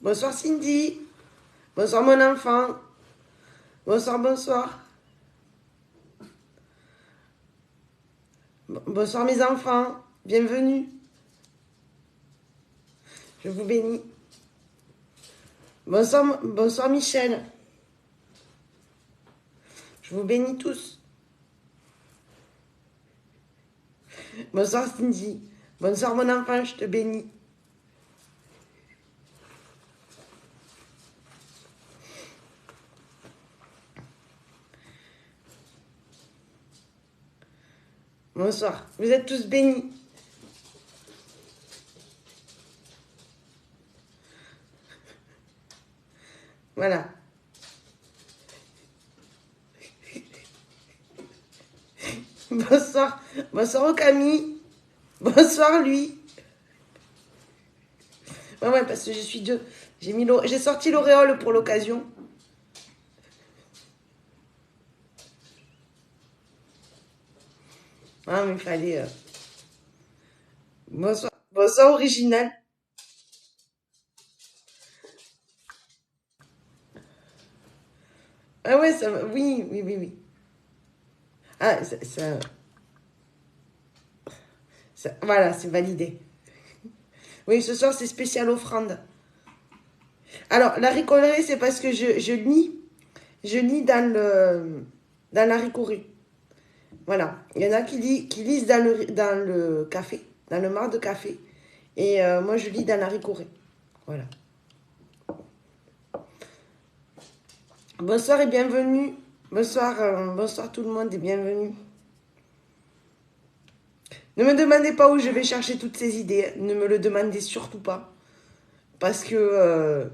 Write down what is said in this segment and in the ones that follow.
Bonsoir Cindy. Bonsoir mon enfant. Bonsoir, bonsoir. Bonsoir mes enfants. Bienvenue. Je vous bénis. Bonsoir, bonsoir Michel. Je vous bénis tous. Bonsoir Cindy. Bonsoir mon enfant, je te bénis. Bonsoir. Vous êtes tous bénis. Voilà. Bonsoir. Bonsoir au Camille. Bonsoir lui. Ouais, parce que je suis deux. J'ai sorti l'auréole pour l'occasion. Ah, mais il fallait... Bonsoir. Bonsoir original. Ah ouais, ça... Oui, oui, oui, oui. Ah, voilà, c'est validé. Oui, ce soir, c'est spécial offrande. Alors, la ricolerie, c'est parce que je lis dans la ricorée. Voilà. Il y en a qui lisent dans le café, dans le mar de café. Et moi, je lis dans la ricorée. Voilà. Bonsoir et bienvenue. Bonsoir, bonsoir tout le monde et bienvenue. Ne me demandez pas où je vais chercher toutes ces idées. Ne me le demandez surtout pas. Parce que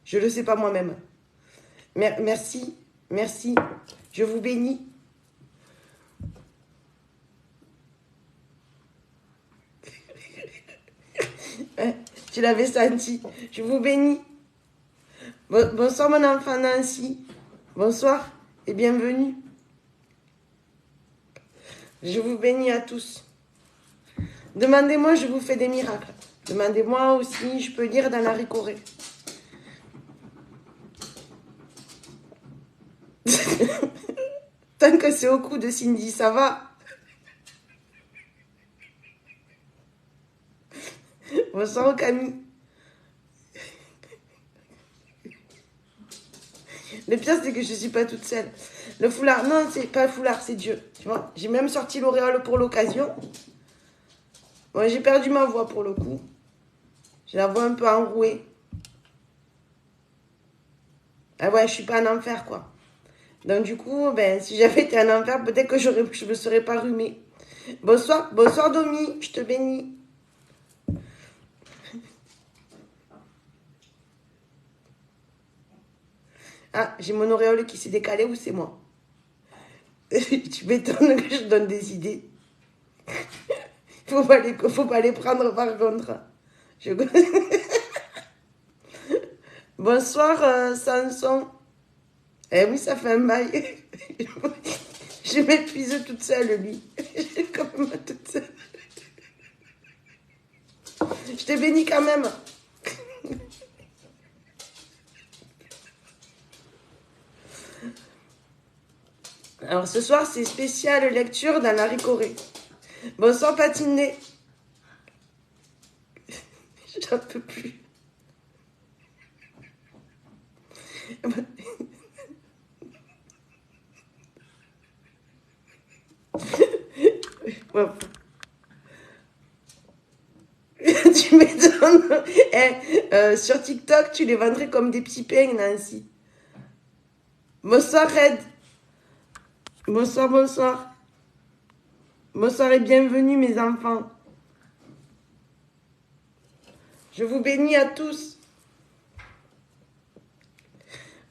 je ne le sais pas moi-même. Merci, merci. Je vous bénis. Tu l'avais senti. Je vous bénis. Bonsoir mon enfant Nancy. Bonsoir et bienvenue. Je vous bénis à tous. Demandez-moi, je vous fais des miracles. Demandez-moi aussi, je peux lire dans la ricorée. Tant que c'est au cou de Cindy, ça va. Bonsoir Camille. Le pire, c'est que je ne suis pas toute seule. Le foulard, non, c'est pas le foulard, c'est Dieu. Tu vois, j'ai même sorti l'auréole pour l'occasion. Bon, j'ai perdu ma voix pour le coup. J'ai la voix un peu enrouée. Ah ouais, je suis pas en enfer, quoi. Donc du coup, ben, si j'avais été en enfer, peut-être que je me serais pas rhumée. Bonsoir, bonsoir Domi, je te bénis. Ah, j'ai mon auréole qui s'est décalée ou c'est moi? Tu m'étonnes que je donne des idées. Faut pas les prendre par contre. Je... Bonsoir Samson. Eh oui, ça fait un bail. Je m'épuise toute seule, lui. Je suis quand même toute seule. Je te bénis quand même. Alors ce soir, c'est spécial lecture dans la ricorée. Bonsoir Patiné. J'en peux plus. Ouais. Tu m'étonnes. Sur TikTok, tu les vendrais comme des petits pains, Nancy. Bonsoir Red. Bonsoir, bonsoir. Bonsoir et bienvenue mes enfants. Je vous bénis à tous.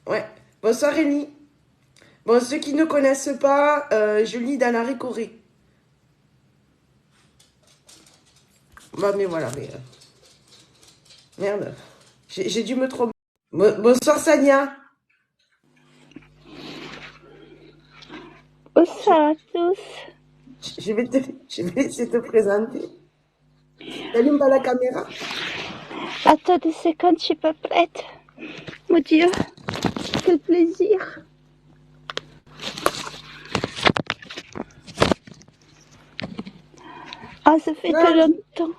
Ouais. Bonsoir Ellie. Bon, ceux qui ne connaissent pas, je lis dans la ricorée. Bah, mais voilà, mais... merde. J'ai dû me tromper. Bonsoir Sania. Bonsoir à tous. Je vais laisser te présenter. T'allumes pas la caméra? Attends 2 secondes, je suis pas prête. Mon Dieu, quel plaisir. Ah, ça fait très Non, longtemps.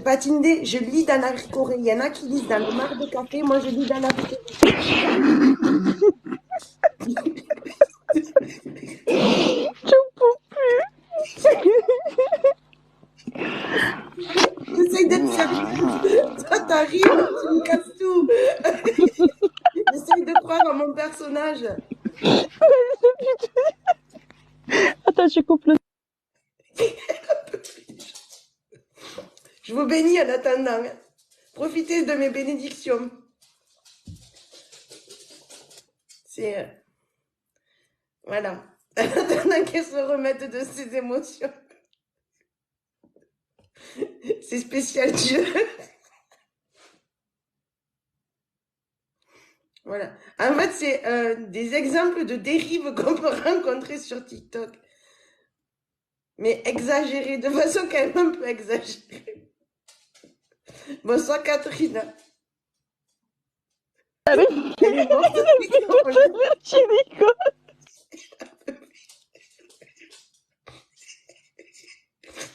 Batindé, je lis dans la ricorée. Il y en a qui lisent dans le mar de café, moi je lis dans la ricorée. Je peux plus. J'essaye d'être sérieuse. Toi, t'arrives, tu me casses tout. J'essaye de croire à mon personnage. Attends, je coupe le... Je vous bénis en attendant. Profitez de mes bénédictions. C'est... Voilà. En attendant qu'elle se remette de ses émotions. C'est spécial Dieu. Voilà. En fait, c'est des exemples de dérives qu'on peut rencontrer sur TikTok. Mais exagérées, de façon quand même un peu exagérée. Bonsoir Catherine. Ah oui. Elle est morte. Je rigole.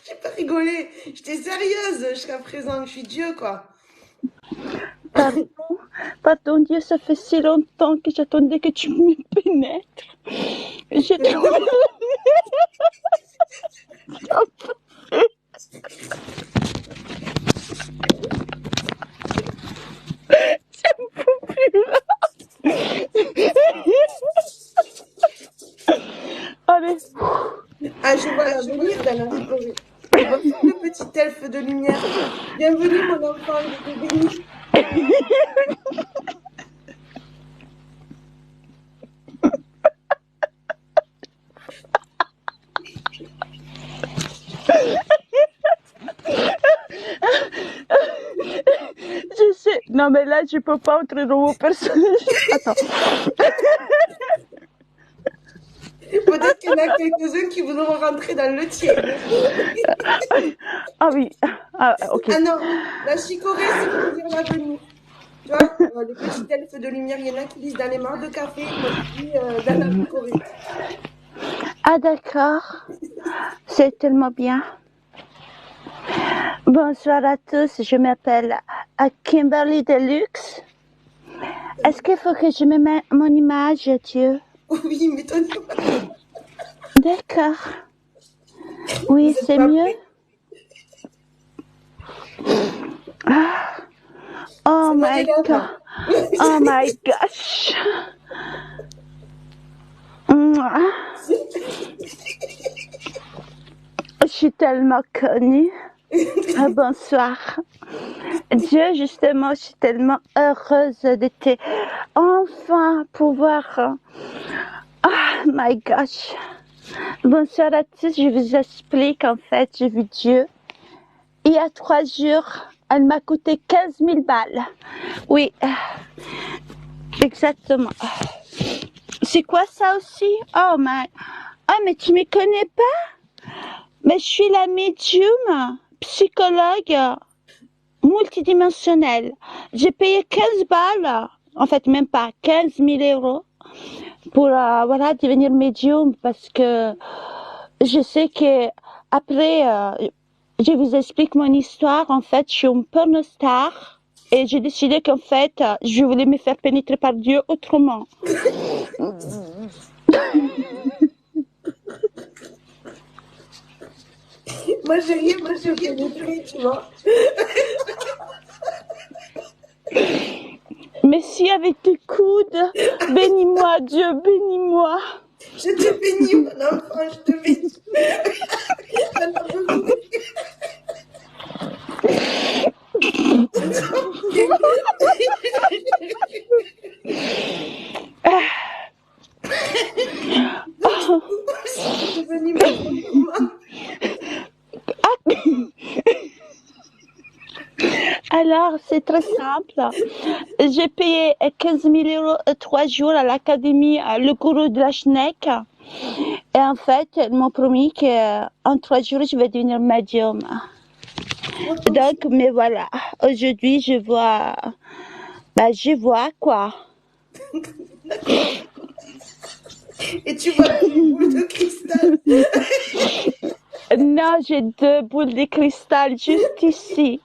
J'ai pas rigolé. J'étais sérieuse jusqu'à présent. Je suis Dieu, quoi. Pardon Dieu, ça fait si longtemps que j'attendais que tu me pénètres. J'ai trouvé... Je ne peux plus là. Allez. Ah, je vois l'avenir dans la ricorée. Bonsoir le petit elfe de lumière. Bienvenue mon enfant, je te bénis. Je sais. Non mais là, je peux pas entrer dans mon personnage. Attends. Peut-être qu'il y en a quelques-uns qui voudront rentrer dans le tien. Ah oui. Ah, ok. Ah non, la chicorée, c'est pour dire l'avenir. Tu vois, le petit elfe de lumière, il y en a qui lisent dans les mares de café, moi je dis dans la chicorée. Ah d'accord. C'est tellement bien. Bonsoir à tous, je m'appelle Kimberly Deluxe. Est-ce qu'il faut que je me mette mon image, Dieu? Oui, mais ton image. D'accord. Oui, Vous êtes c'est pas mieux. prêts? Ah. Oh C'est my Marie-Laure. god. Oh my gosh. Mouah. Je suis tellement connue. Ah, bonsoir. Dieu, justement, je suis tellement heureuse de te enfin pouvoir. Ah, my gosh. Bonsoir à tous, je vous explique, en fait, j'ai vu Dieu. Il y a 3 jours, elle m'a coûté 15 000 balles. Oui, exactement. C'est quoi ça aussi? Oh, mais tu me connais pas? Mais je suis la médium, psychologue, multidimensionnelle. J'ai payé 15 balles, en fait même pas, 15 000 euros pour voilà, devenir médium parce que je sais que après, je vous explique mon histoire. En fait, je suis une pornostar et j'ai décidé qu'en fait, je voulais me faire pénétrer par Dieu autrement. Moi j'ai rien, moi je pénétré, tu vois. Mais si avec tes coudes, bénis-moi Dieu, bénis-moi. Je te bénis, mon enfant, je te bénis. Je te bénis, mon enfant. Alors, c'est très simple. J'ai payé 15 000 euros 3 jours à l'académie, le gourou de la Schneck. Et en fait, ils m'ont promis qu'en 3 jours, je vais devenir médium. Donc, mais voilà, aujourd'hui, je vois, quoi. Et tu vois des boules de cristal. Non, j'ai 2 boules de cristal juste ici.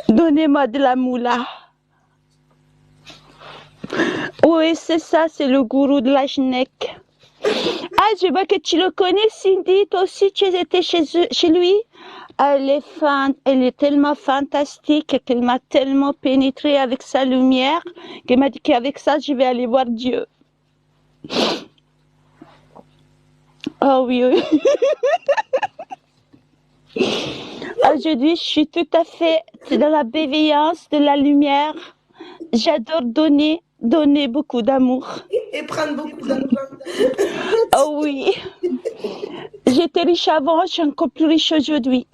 Donnez-moi de la moula. Oui, c'est ça, c'est le gourou de la Genèque. Ah, je vois que tu le connais, Cindy. Toi aussi, tu étais chez lui. Elle est tellement fantastique qu'elle m'a tellement pénétrée avec sa lumière qu'elle m'a dit qu'avec ça, je vais aller voir Dieu. Oh oui, oui. Aujourd'hui, je suis tout à fait dans la bienveillance, de la lumière. J'adore donner beaucoup d'amour. Et prendre beaucoup d'argent. Oh oui, j'étais riche avant, je suis encore plus riche aujourd'hui.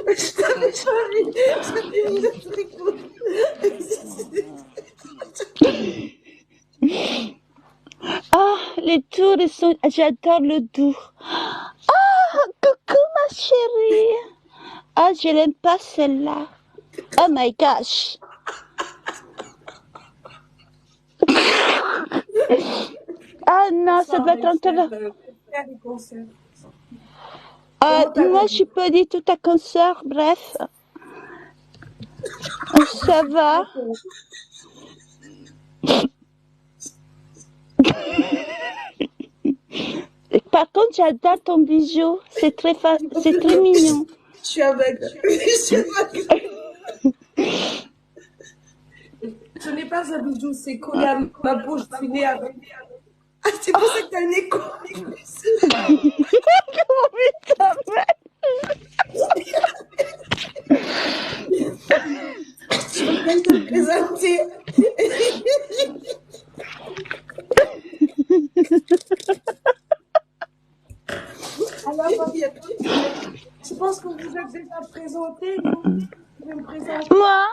Je t'avais j'avais mis le truc. Ah, les tours, j'adore le doux. Ah, coucou ma chérie. Ah, je l'aime pas celle-là. Oh my gosh. Ah non, ça doit être un peu... moi, je suis pas du tout ta consoeur, bref. Ça va. Par contre, j'adore ton bijou. C'est très mignon. Je suis aveugle. Je suis aveugle. Ce n'est pas un bijou, c'est collé à ma bouche, je suis née avec. Ah, c'est pour ça que t'as un écho. Putain, Je viens de te présenter. Alors, je pense que vous êtes déjà présenté, non? Je vais me présenter. moi,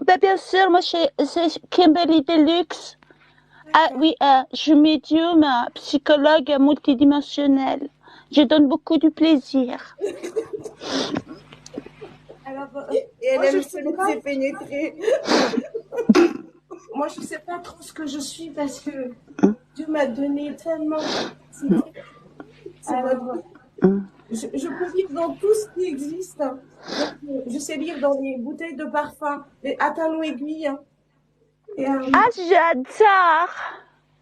bah, bien sûr, moi, c'est Kimberly Deluxe. Ah oui, je suis médium, psychologue multidimensionnel. Je donne beaucoup de plaisir. Alors, Et elle moi, aime je se sais pas. laisser pénétrer. Moi, je ne sais pas trop ce que je suis parce que Dieu m'a donné tellement. Alors, je peux lire dans tout ce qui existe. Donc, je sais lire dans les bouteilles de parfum, les talons aiguilles. Et, Ah, j'adore.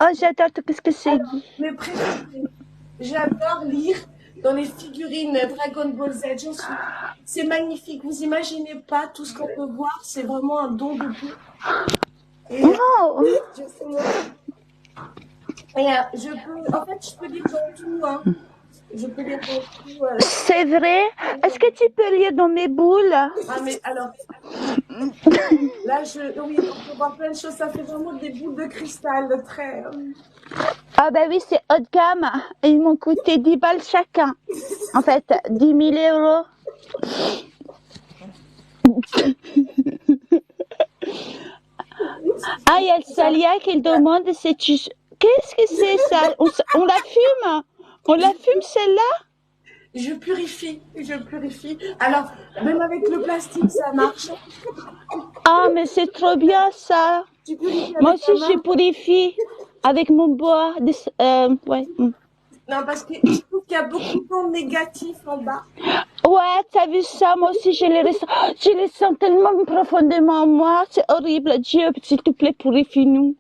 Oh, j'adore tout ce que c'est. mes préférés. J'adore lire dans les figurines Dragon Ball Z. C'est magnifique. Vous imaginez pas tout ce qu'on peut voir. C'est vraiment un don de Dieu. Et, Oh, en fait, je peux lire dans tout. Hein. Je peux lire dans tout. c'est vrai. Est-ce que tu peux lire dans mes boules? Ah, mais alors, là, oui, on peut voir plein de choses. Ça fait vraiment des boules de cristal, très. Ah bah oui, c'est haut de gamme. Ils m'ont coûté 10 balles chacun. En fait, 10 000 euros. Ah, il y a le Salia qui demande si tu... Qu'est-ce que c'est ça? On la fume? On la fume celle-là? Je purifie. Alors, même avec le plastique, ça marche. Ah, mais c'est trop bien ça. Tu purifies Moi avec ta aussi, je main. purifie avec mon bois. Ouais. Non, parce que je trouve qu'il y a beaucoup de temps négatifs en bas. Ouais, t'as vu ça? Moi aussi, je les sens tellement profondément en moi. C'est horrible. Dieu, s'il te plaît, purifie-nous.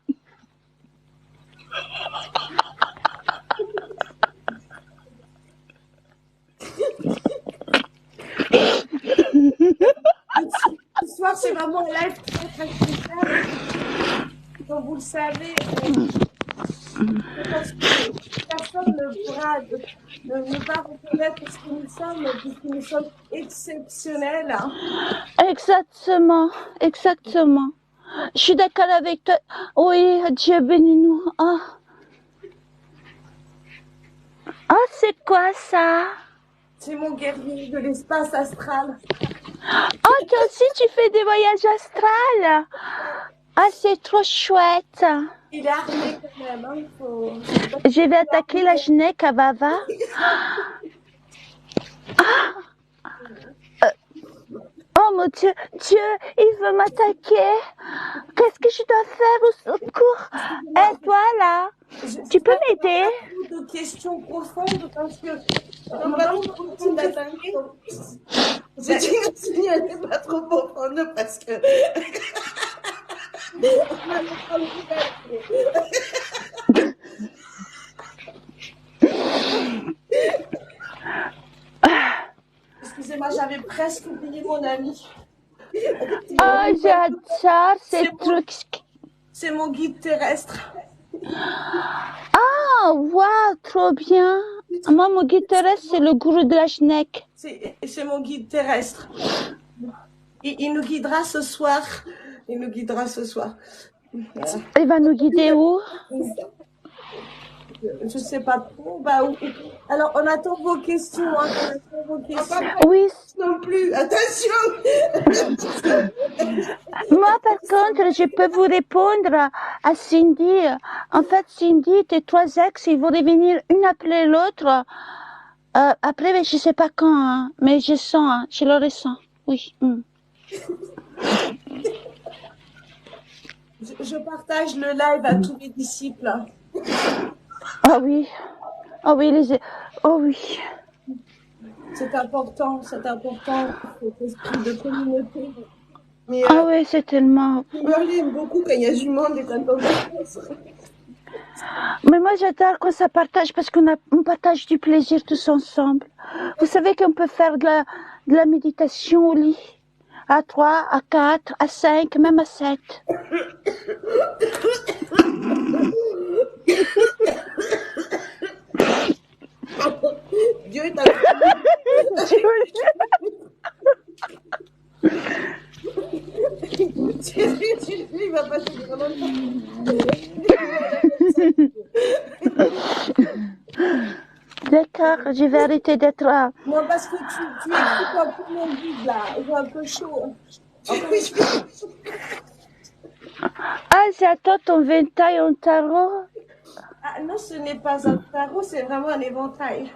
Ce soir, c'est vraiment un live très spécial. Comme vous le savez, parce que personne ne pourra ne pas reconnaître ce que nous sommes, puisque nous sommes exceptionnels. Exactement. Je suis d'accord avec toi. Oui, Dieu bénis-nous. Ah, c'est quoi ça? C'est mon guerrier de l'espace astral. Oh, toi aussi, tu fais des voyages astrales? Ah, c'est trop chouette. Il est armé quand même. Hein. Je vais attaquer la Genèque à Bava. Oh mon Dieu, Dieu, il veut m'attaquer. Qu'est-ce que je dois faire au secours? Et toi là, tu peux m'aider? Beaucoup de questions profondes parce que On va continuer d'attaquer. C'est une signal pas trop profonde parce que. Excusez-moi, j'avais presque oublié mon ami. Oh, j'adore ces trucs. C'est mon guide terrestre. Ah, waouh, trop bien. Moi, mon guide terrestre, c'est le gourou de la Genèque. C'est mon guide terrestre. Il nous guidera ce soir. Il nous guidera ce soir. Voilà. Il va nous guider où? Je sais pas trop. Bah, alors, on attend vos questions. Hein, on attend vos questions. Oui. Non plus, attention. Moi, par contre, je peux vous répondre à Cindy. En fait, Cindy, tes 3 ex, ils vont revenir une après l'autre. Après, mais je sais pas quand, hein, mais je sens, hein, je le ressens. Oui. Je partage le live à tous mes disciples. Ah oui. Ah oui, oh oui. C'est important, cet esprit de communauté. Mais, ah oui, c'est tellement... Kimberly aime beaucoup quand il y a du monde et quand on pense. Mais moi, j'adore quand ça partage parce on partage du plaisir tous ensemble. Vous savez qu'on peut faire de la méditation au lit. À 3, à 4, à 5, même à 7. Dieu est à il va passer vraiment D'accord, je vais arrêter d'être là. Non, parce que tu écoutes un peu mon guide là. J'ai un peu chaud. Ah, j'attends ton ventail en tarot. Ah, non, ce n'est pas un tarot, c'est vraiment un éventail.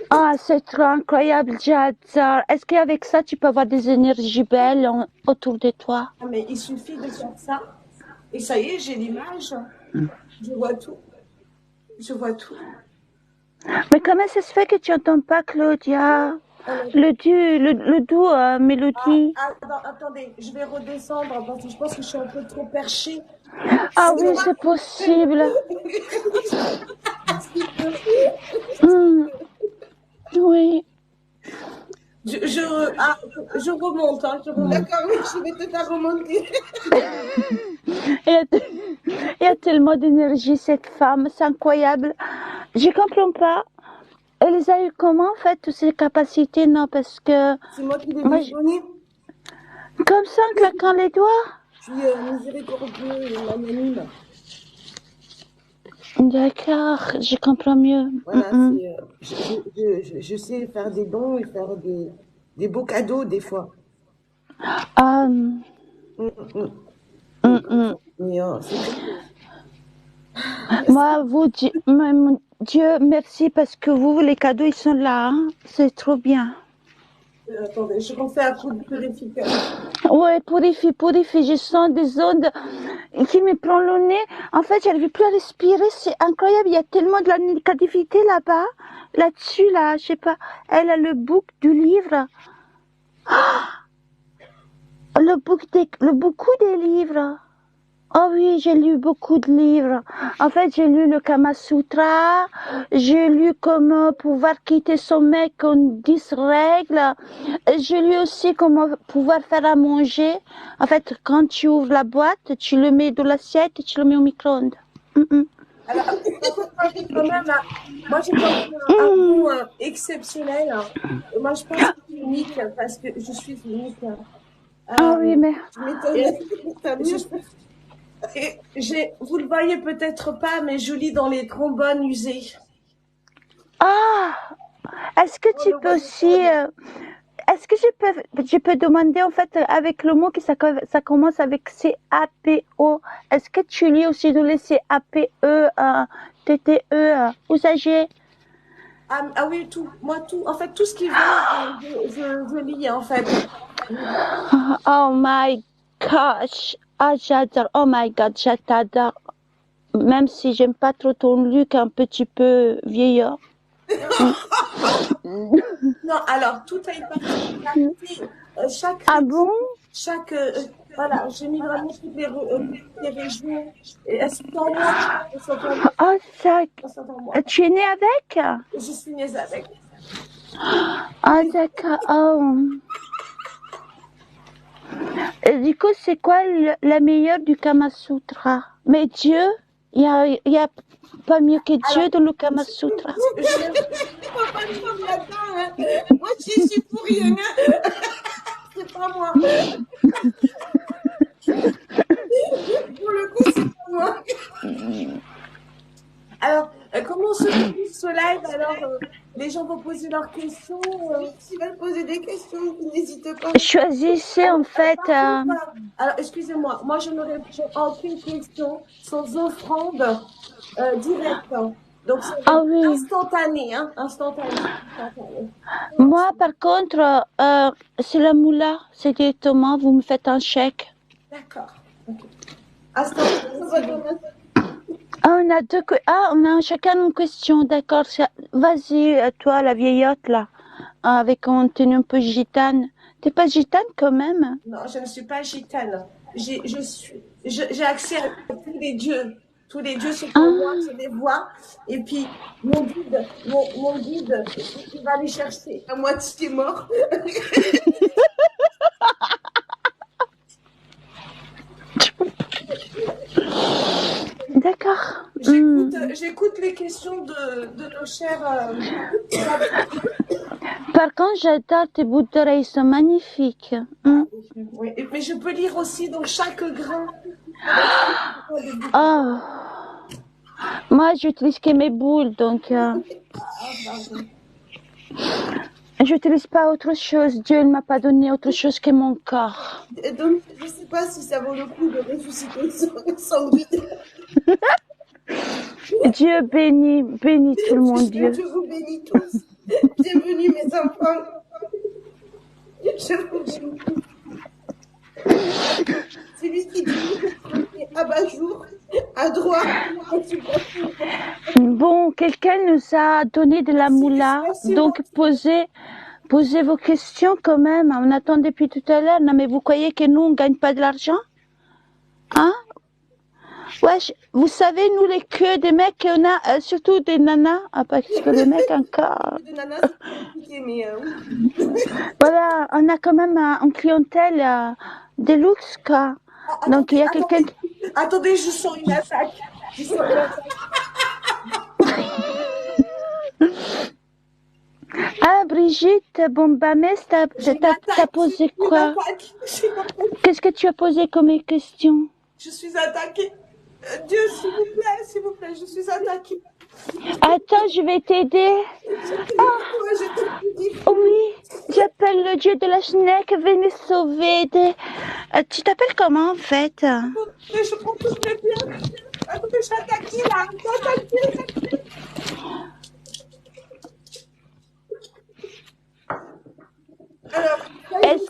Ah, c'est trop incroyable, j'adore. Est-ce qu'avec ça, tu peux avoir des énergies belles autour de toi? Ah, mais il suffit de faire ça. Et ça y est, j'ai l'image. Je vois tout. Je vois tout. Mais comment ça se fait que tu n'entends pas, Claudia? Le doux mélodie. Attendez, je vais redescendre parce que je pense que je suis un peu trop perchée. Ah oui, c'est possible. Oui. Je remonte, hein, je remonte. D'accord, oui, je vais te faire remonter. Il y a tellement d'énergie, cette femme, c'est incroyable. Je comprends pas. Elle les a eu comment, en fait, toutes ces capacités? Non, parce que... C'est moi qui les ai données. Comme ça, en claquant les doigts? Je suis miséricordieux et magnanime. D'accord, je comprends mieux. Voilà, je sais faire des dons et faire des beaux cadeaux des fois. Moi, Dieu, merci parce que vous, les cadeaux, ils sont là. Hein? C'est trop bien. Attendez, je refais un coup de purificateur. Ouais, purifie. Je sens des ondes qui me prennent le nez. En fait, j'arrive plus à respirer. C'est incroyable. Il y a tellement de la négativité là-bas. Là-dessus, là, je sais pas. Elle a le book du livre. Beaucoup des livres. Oh oui, j'ai lu beaucoup de livres. En fait, j'ai lu le Kama Sutra. J'ai lu comment pouvoir quitter son mec en 10 règles. J'ai lu aussi comment pouvoir faire à manger. En fait, quand tu ouvres la boîte, tu le mets dans l'assiette et tu le mets au micro-ondes. Alors, quand même, moi, j'ai un goût exceptionnel. Moi, je pense que c'est unique parce que je suis unique. Ah oui, mais... Vous le voyez peut-être pas, mais je lis dans les trombones usés. Ah! Est-ce que tu peux aussi est-ce que je peux demander en fait avec le mot que ça commence avec C-A-P-O, est-ce que tu lis aussi dans les C-A-P-E, T-T-E, usagers? Ah oui, tout. Moi, tout. En fait, tout ce qui vient, je lis, en fait. Oh my gosh, ah j'adore, oh my god, j'adore. Même si j'aime pas trop ton look un petit peu vieillard. Non, alors, tout a une particularité. Chaque Ah région, bon? voilà, j'ai mis vraiment toutes les régions. Et elles sont en moi. Elles sont en moi. Oh ça, Elles sont en moi. tu es né avec? Je suis née avec. Ah d'accord, oh. Et du coup, c'est quoi la meilleure du Kama Sutra? Mais Dieu, il y a pas mieux que Dieu Alors, dans le Kama Sutra. je, Faut pas me prendre là-dedans, hein. Moi, j'y suis pour rien. Hein. C'est pas moi. Pour le coup, c'est pas moi. alors, comment se fait ce live? Alors, les gens vont poser leurs questions. S'ils veulent poser des questions, n'hésitez pas. Choisissez en fait. Alors, excusez-moi, moi je ne réponds à aucune question sans offrande directe. Donc, c'est Ah oui. instantané, hein, instantané. Moi, par contre, c'est la moula. C'est directement, vous me faites un chèque. D'accord. Okay. Instantané. Ah, on a chacun une question, d'accord. Vas-y, toi, la vieillotte, là, avec un tenue un peu gitane. T'es pas gitane quand même? Non, je ne suis pas gitane. J'ai accès à tous les dieux. Tous les dieux sont en moi, je les vois. Et puis, mon guide, il va les chercher. À moitié mort. D'accord. J'écoute les questions de nos chers. Par contre, j'adore tes bouts d'oreilles, ils sont magnifiques. Oui, mais je peux lire aussi dans chaque grain. Oh. Moi, j'utilise que mes boules, donc. J'utilise pas autre chose. Dieu ne m'a pas donné autre chose que mon corps. Donc, je sais pas si ça vaut le coup de ressusciter son guide. Dieu bénit tout le monde, Dieu. Je vous bénis tous. Bienvenue, mes enfants. Je vous bénis tous. Celui qui dit abat-jour, à droite. Bon, quelqu'un nous a donné de la moula, donc posez vos questions quand même. On attend depuis tout à l'heure. Non, mais vous croyez que nous, on gagne pas de l'argent? Hein? Ouais, vous savez, nous, les queues des mecs, on a surtout des nanas. Ah, parce que les mecs, encore. Des nanas, c'est compliqué, mais Voilà, on a quand même une clientèle de luxe, quoi. Donc, il y a quelqu'un qui... Attendez, je sens une attaque. Ah, Brigitte Bombamès, t'as posé quoi? Qu'est-ce que tu as posé comme question? Je suis attaquée. Dieu, s'il vous plaît, je suis attaquée. Attends, je vais t'aider. Oui, j'appelle le dieu de la schneck, venez sauver tu t'appelles comment en fait? Mais je prends toutes les pièces. Attendez, je suis attaquée là. Alors, est-ce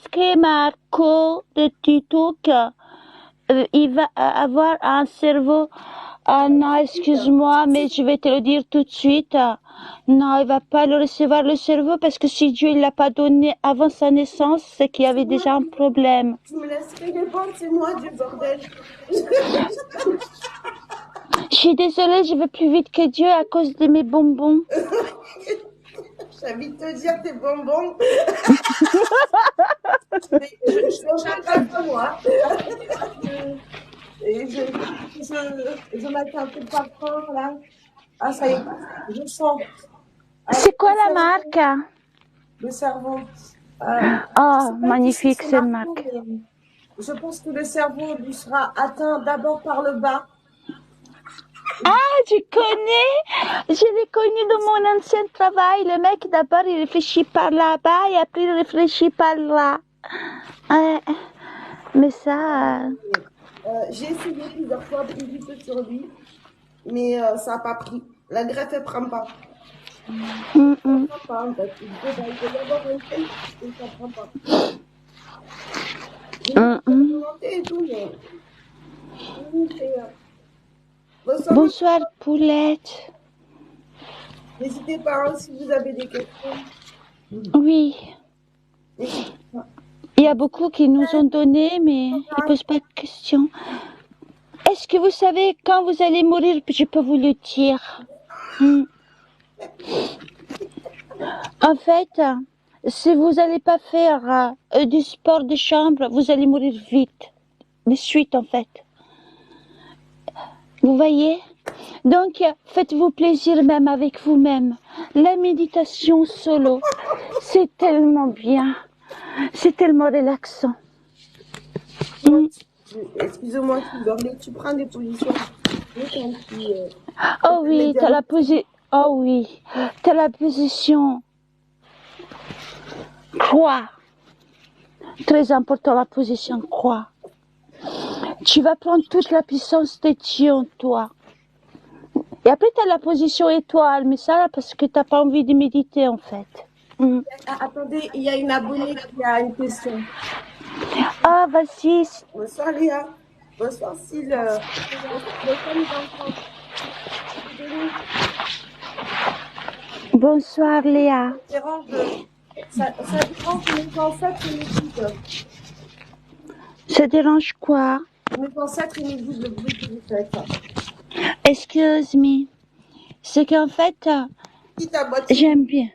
que Marco de TikTok il va avoir un cerveau? Ah non, excuse-moi, mais je vais te le dire tout de suite. Non, il va pas le recevoir le cerveau parce que si Dieu il l'a pas donné avant sa naissance, c'est qu'il y avait déjà un problème. je me laisserai répondre, c'est moi du bordel. Je suis désolée, je vais plus vite que Dieu à cause de mes bonbons. J'ai envie de te dire tes bonbons. Mais je pas moi. Et je mets un peu de parfum là. Ah, ça y est, je sens. C'est quoi la marque? Le cerveau. Oh, magnifique, cette marque. Je pense que le cerveau lui sera atteint d'abord par le bas. Ah, tu connais? Je l'ai connu dans mon ancien travail. Le mec, d'abord, il réfléchit par là-bas et après, il réfléchit par là. Ouais. Mais ça... J'ai essayé plusieurs fois plus vite sur lui, mais ça n'a pas pris. La greffe, elle prend pas. hum, Ça hum, prend pas, en fait. Il faut d'abord un test et ça prend pas. J'ai mis hum, la hum. volonté et tout, mais... Oui, bonsoir, Bonsoir, Poulette. n'hésitez pas hein, si vous avez des questions. Oui, N'hésitez pas. il y a beaucoup qui nous ont donné, mais ils ne posent pas de questions. Est-ce que vous savez quand vous allez mourir? Je peux vous le dire. Hum. En fait, si vous n'allez pas faire du sport de chambre, vous allez mourir vite. De suite, en fait. Vous voyez? Donc, faites-vous plaisir même avec vous-même. La méditation solo, c'est tellement bien. C'est tellement relaxant. Excusez-moi, tu prends des positions. Quand tu, Oh oui, t'as la position. Oh oui, t'as la position. Croix. Très important, la position croix. Tu vas prendre toute la puissance de Dieu en toi. Et après, tu as la position étoile, mais ça, parce que tu n'as pas envie de méditer, en fait. Attendez, il y a une abonnée qui a une question. Ah, vas-y. Bonsoir Léa. Bonsoir Syl. Bonsoir les enfants. Bonsoir, Léa. Ça dérange mes ancêtres et mes guides. Ça dérange quoi? Mes ancêtres et mes guides, le bruit que vous faites. Excuse me. C'est qu'en fait, j'aime bien.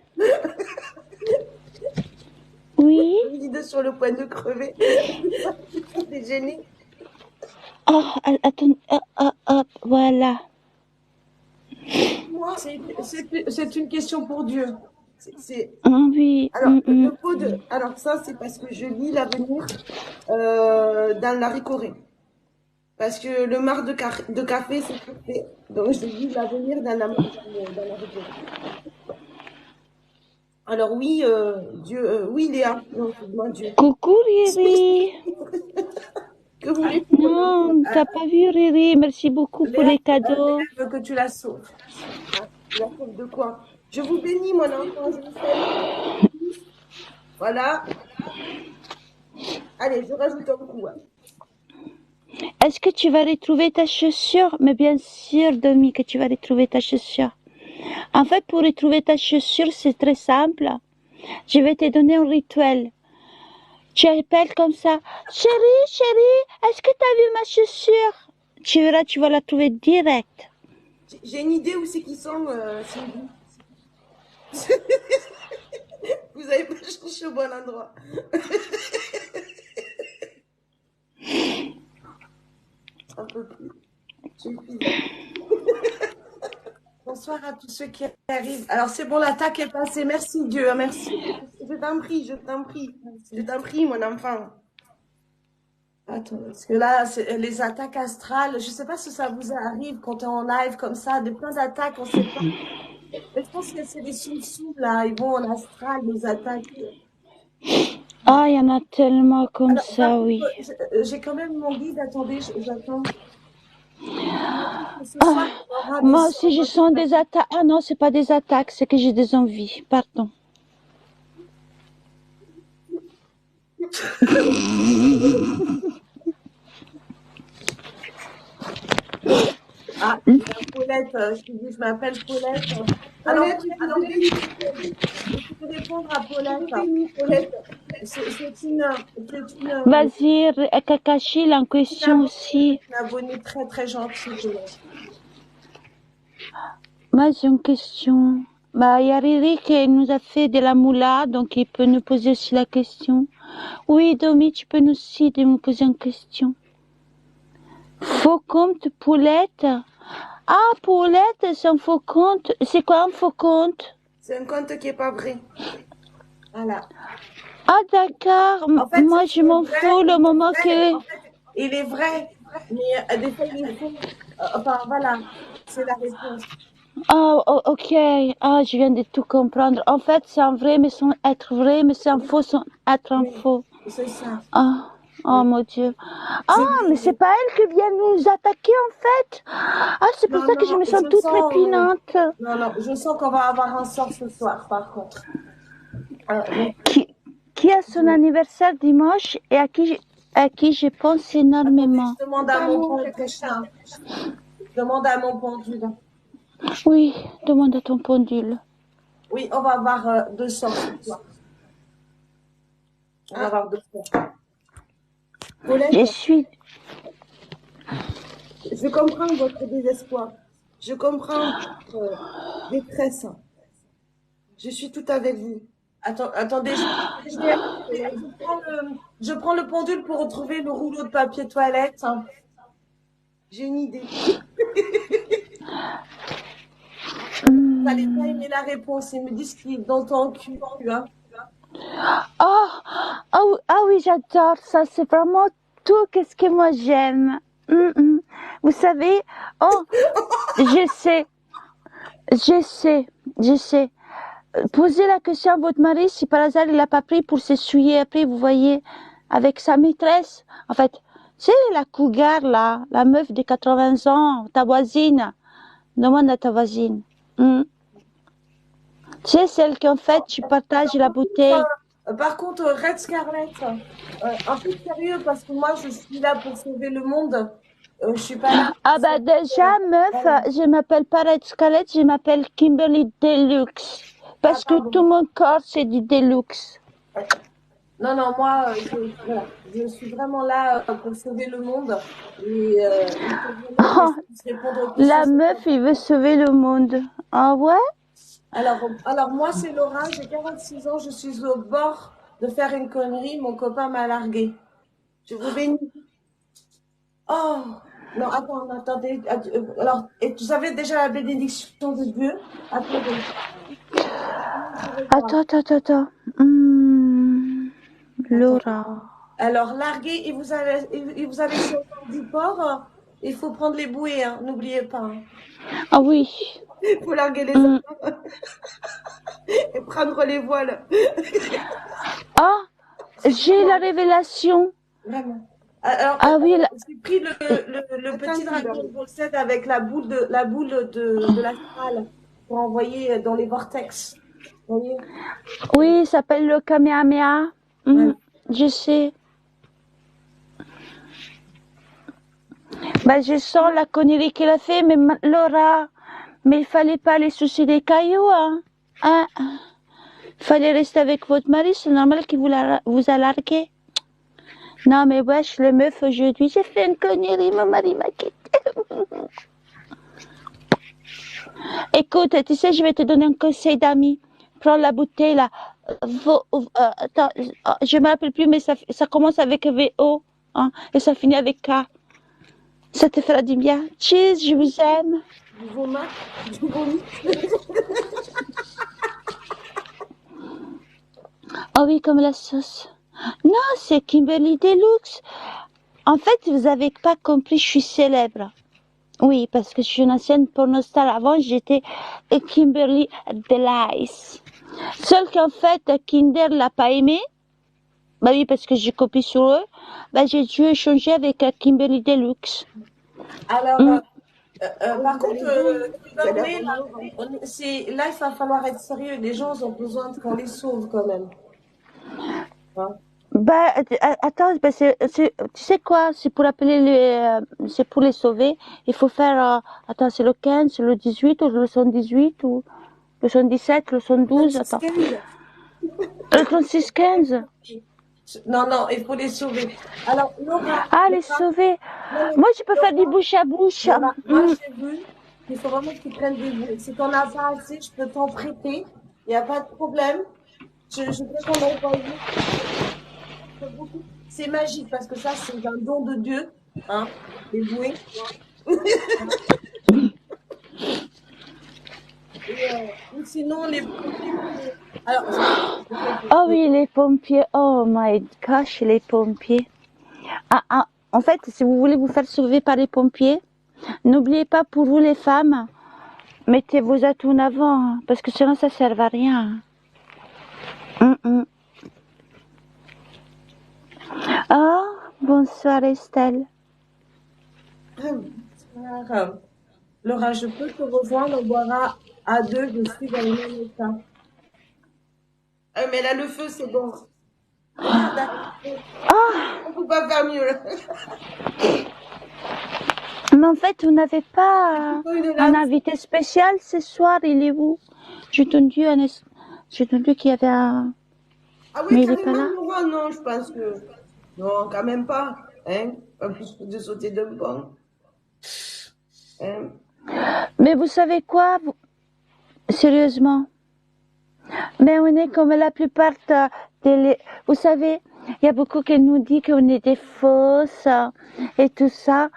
Oui? Les guides sur le point de crever. T'es gênée. Oh, attends. Voilà. C'est une question pour Dieu. Oui. Alors, alors ça, c'est parce que je lis l'avenir dans la Corée. Parce que le mar de café, c'est parfait. Donc, je lis l'avenir dans la Corée. Alors oui, Dieu, oui Léa, non, moi Dieu. Coucou Riri. Que voulez Non, t'as pas vu Riri. Merci beaucoup pour les cadeaux. Je veux que tu la sauves. La sauve de quoi? Je vous bénis, mon enfant, je vous salue. Voilà. Allez, je rajoute un coup. Est-ce que tu vas retrouver ta chaussure? Mais bien sûr, Domi, que tu vas retrouver ta chaussure. En fait, pour retrouver ta chaussure, c'est très simple. Je vais te donner un rituel. Tu appelles comme ça. Chérie, est-ce que tu as vu ma chaussure? Tu verras, tu vas la trouver direct. J'ai une idée où c'est qu'ils sont, Sylvie. Vous avez pas cherché au bon endroit. Un peu plus. Bonsoir à tous ceux qui arrivent. Alors c'est bon, l'attaque est passée. Merci Dieu, merci. Je t'en prie, mon enfant. Attends, parce que là, les attaques astrales, je sais pas si ça vous arrive quand on est en live comme ça, des plein d'attaques, on sait pas. Mais je pense que c'est des sous là, ils vont en astral, les attaques. Ah, il y en a tellement comme ça, oui. J'ai quand même mon guide, attendez, j'attends. Moi aussi, je sens des attaques. Ah non, c'est pas des attaques, c'est que j'ai des envies. Pardon. Ah, Paulette, je m'appelle Paulette. Alors, je vais répondre à Paulette. C'est une... Vas-y, Kakashi, la question aussi. Une abonnée très très gentille. Moi, j'ai une question. Bah, il y a Riri qui nous a fait de la moula, donc il peut nous poser aussi la question. Oui, Domi, tu peux aussi me poser une question. Faux compte, Poulette. Ah, Poulette, c'est un faux compte. C'est quoi un faux compte? C'est un compte qui est pas vrai. Voilà. Ah, d'accord. En fait, moi, je m'en fous le moment que... En fait, il est vrai, mais des fois, il faut... enfin, voilà. c'est la réponse. Oh, oh, ok. Ah, je viens de tout comprendre. En fait, c'est un vrai, mais sans être vrai, mais c'est un faux sans être un Oui, faux. c'est ça. Ah, oh Oui. mon Dieu. Ah, C'est mais c'est pas elle qui vient nous attaquer, en fait. Ah, c'est pour Non, ça que je non, me sens je toute sens, trépinante. non, non, je sens qu'on va avoir un sort ce soir, par contre. Donc, Qui, qui a son anniversaire dimanche et à qui je pense attendez, énormément. je demande à mon pendule. Je demande à mon pendule. Oui, demande à ton pendule. Oui, on va avoir deux sorts ce soir. On va avoir deux sorts. Paulette, Je suis... je comprends votre désespoir. Je comprends votre détresse. Je suis tout avec vous. Attendez, je prends le pendule pour retrouver le rouleau de papier toilette. J'ai une idée. Vous n'allez pas aimer la réponse. Ils me disent qu'ils est dans ton cul. Hein. Oh, oh, ah oui, j'adore ça. C'est vraiment tout qu'est-ce que moi j'aime. Vous savez, oh, je sais, je sais, je sais. Posez la question à votre mari si par hasard il n'a pas pris pour s'essuyer après, vous voyez, avec sa maîtresse. En fait, c'est la cougar là, la meuf de 80 ans, ta voisine. Demande à ta voisine. C'est celle qu'en fait tu partages la bouteille. Par contre, Red Scarlett, un peu sérieux parce que moi je suis là pour sauver le monde. Je suis pas là. Ah bah déjà, meuf, je m'appelle pas Red Scarlett, je m'appelle Kimberly Deluxe. Parce que pardon. tout mon corps, c'est du Deluxe. Non, non, moi, voilà, je suis vraiment là pour sauver le monde. Et il faut vraiment que je puisse répondre aux questions. La meuf, il veut sauver le monde. Ah ouais? Alors moi, c'est Laura, j'ai 46 ans, je suis au bord de faire une connerie, mon copain m'a largué. Je vous bénis. Oh, non, attendez. Alors, et vous avez déjà la bénédiction de Dieu? Attendez. Attends. Laura. Alors, largué, et vous avez sur du porc, il faut prendre les bouées, hein, n'oubliez pas. Hein. Ah oui. Il faut larguer les hommes et prendre les voiles. Ah, j'ai la révélation. Vraiment. Alors, Ah oui, j'ai pris le petit dragon Ball Z avec la boule de l'astral pour envoyer dans les vortex. Vous voyez? oui, il s'appelle le Kamehameha. Je sais. Bah, je sens la connerie qu'elle a fait, mais Laura, mais il fallait pas aller soucier des cailloux, hein. Il fallait rester avec votre mari, c'est normal qu'il vous a largué. Non, mais wesh, le meuf, aujourd'hui, j'ai fait une connerie, mon mari m'a quitté. Écoute, tu sais, je vais te donner un conseil d'ami. Prends la bouteille, là. Attends, je me rappelle plus, mais ça commence avec VO, hein, et ça finit avec K. Ça te fera du bien. Cheers, je vous aime. Du vomi. Oh oui, comme la sauce. Non, c'est Kimberly Deluxe. En fait, vous n'avez pas compris, je suis célèbre. Oui, parce que je suis une ancienne pornostar. Avant, j'étais Kimberly Deluxe. Seul qu'en fait, Kinder l'a pas aimé. Bah oui, parce que j'ai copié sur eux. Bah, j'ai dû échanger avec Kimberly Deluxe. Alors, par contre, Kimberly, là, il va falloir être sérieux. Les gens ont besoin qu'on les sauve quand même. Hein? Bah, attends, bah, tu sais quoi, c'est pour appeler c'est pour les sauver. Il faut faire, attends, c'est le 15, le 18 ou le 118 ou le 117, le 112, attends. Le 36-15. Non, il faut les sauver. Alors, Laura. Ah, les sauver. Moi, je peux faire du bouche à bouche. Moi, j'ai vu qu'il faut vraiment que tu prennes des bouées. Si tu n'en as pas assez, je peux t'en prêter. Il n'y a pas de problème. Je peux t'en envoyer. C'est magique parce que ça, c'est un don de Dieu. Hein, les bouées. Ou sinon, les pompiers. Alors, oh oui, les pompiers. Oh my gosh, les pompiers. En fait, si vous voulez vous faire sauver par les pompiers, N'oubliez pas pour vous les femmes, mettez vos atouts en avant, hein, parce que sinon ça ne sert à rien. Oh, bonsoir Estelle. Laura, je peux te rejoindre, on boira à deux, je suis dans le même état. Mais là, le feu, c'est bon. Ah, On peut pas faire mieux. Là. mais en fait, vous n'avez pas un invité spécial ce soir, il est où? J'ai entendu qu'il y avait un... Ah oui, Mais il est pas carrément, là? Laura, non, je pense que... Non, quand même pas. Hein? Pas plus de sauter d'un pont. Hein? Mais vous savez quoi? Sérieusement. Mais on est comme la plupart des... Vous savez, il y a beaucoup qui nous disent qu'on est des fausses et tout ça.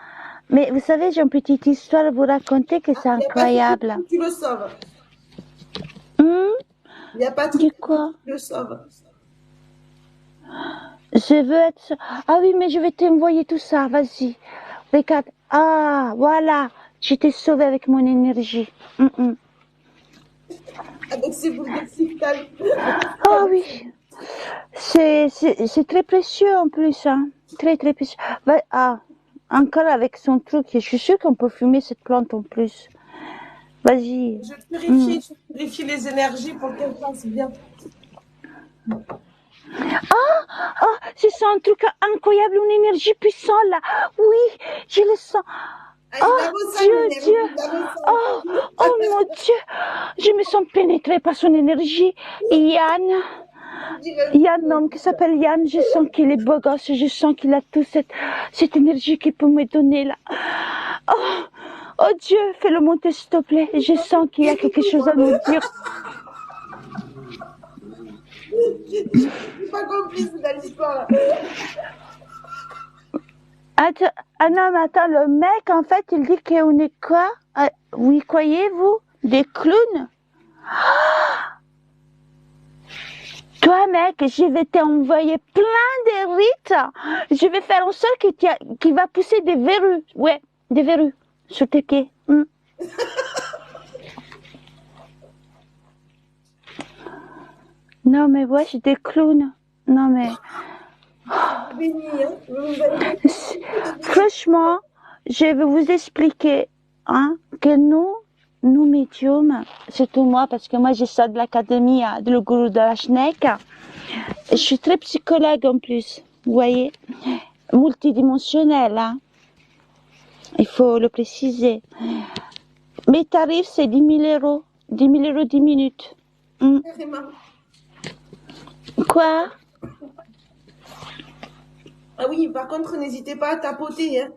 Mais vous savez, j'ai une petite histoire à vous raconter que c'est incroyable. Tu le sauves. Il n'y a pas de Dis quoi? Tu le sauves. Je veux être... Ah oui, mais je vais t'envoyer tout ça, vas-y. Regarde. Ah, voilà. Je t'ai sauvé avec mon énergie. Avec ces boules de cristal. Ah oui. C'est très précieux en plus, hein. Très, très précieux. Ah, encore avec son truc. Je suis sûre qu'on peut fumer cette plante en plus. Vas-y. Je purifie les énergies pour qu'elles fassent bien. Oh, c'est ça un truc incroyable, une énergie puissante là. Oui, je le sens. Oh, Dieu. Oh, mon Dieu. Je me sens pénétrée par son énergie. Yann, un homme qui s'appelle Yann, je sens qu'il est beau gosse, je sens qu'il a toute cette énergie qu'il peut me donner là. Oh Dieu, fais-le monter s'il te plaît. Je sens qu'il y a quelque chose à nous dire. Je suis pas complice dans l'histoire là. Non, mais attends, le mec, en fait, il dit qu'on est quoi? Oui, croyez-vous? Des clowns? Toi, mec, je vais t'envoyer plein de rites. Je vais faire en sorte qu'il va pousser des verrues. Ouais, des verrues sur tes pieds. Non, mais ouais, j'ai des clowns. Non, mais... Franchement, je vais vous expliquer que nous médiums, surtout moi, parce que moi j'ai ça de l'académie de le gourou de la Schneck, je suis très psychologue en plus, vous voyez, multidimensionnelle, hein. Il faut le préciser. Mes tarifs, c'est 10 000 euros. 10 000 euros 10 minutes. Quoi? Ah oui, par contre, n'hésitez pas à tapoter. Hein.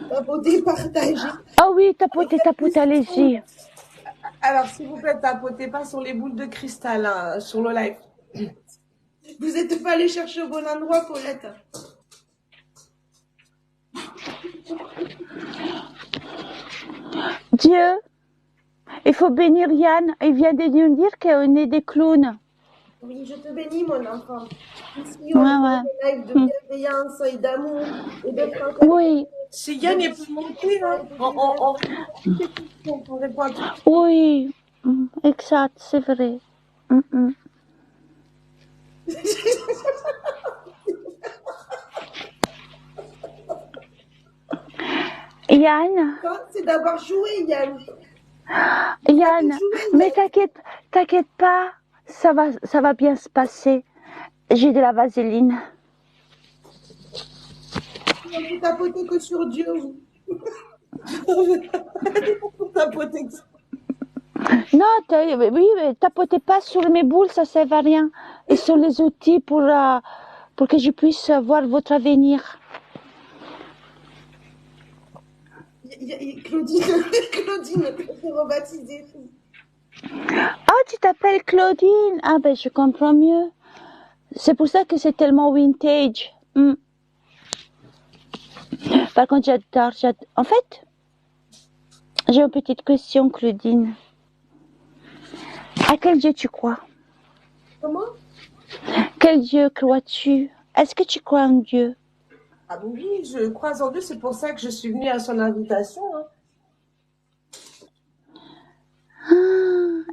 Tapoter, partager. Ah oui, tapoter, allez-y. Alors, s'il vous plaît, tapotez pas sur les boules de cristal hein, sur le live. Vous n'êtes pas allé chercher au bon endroit, Paulette. Dieu, il faut bénir Yann. Il vient de nous dire qu'on est des clowns. Oui, je te bénis, mon enfant. Ici, on est un live de bienveillance et d'amour et de tranquillité. Oui. Si Yann est plus monté, hein, on répond à tout. Oui, exact, c'est vrai. Yann. C'est d'avoir joué, Yann. Yann, mais t'inquiète pas, ça va bien se passer. J'ai de la vaseline. On peut tapoter que sur Dieu. Tapoter que... Non, oui, mais tapotez pas sur mes boules, ça sert à rien. Et sur les outils pour que je puisse voir votre avenir. Claudine, t'es rebaptisée. Ah, tu t'appelles Claudine? Ah ben, je comprends mieux. C'est pour ça que c'est tellement vintage. Par contre, j'adore. En fait, j'ai une petite question, Claudine. À quel Dieu tu crois? Comment? Quel Dieu crois-tu? Est-ce que tu crois en Dieu? Ah oui, je croise en deux, c'est pour ça que je suis venue à son invitation, hein.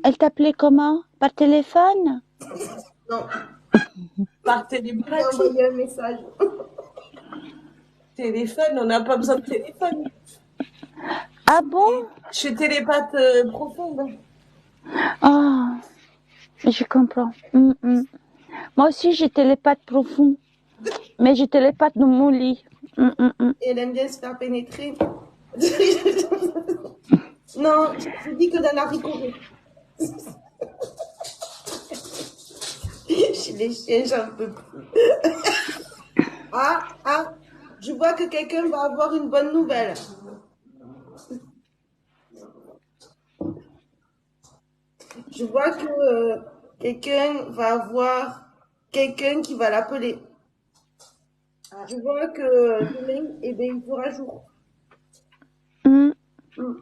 Elle t'appelait comment? Par téléphone? Non, Par j'ai télépathie. envoyé un message. Téléphone, on n'a pas besoin de téléphone. Ah bon? Je suis télépathe profonde. Ah, je comprends. Moi aussi, j'ai télépathe profond, mais j'ai télépathe dans mon lit. Et elle aime bien se faire pénétrer. Non, je dis que dans la ricorée. Chez les chiens, j'en peux plus. Ah, je vois que quelqu'un va avoir une bonne nouvelle. Je vois que quelqu'un va avoir quelqu'un qui va l'appeler. Je vois que demain, eh ben, il fera jour. Mm. Mm.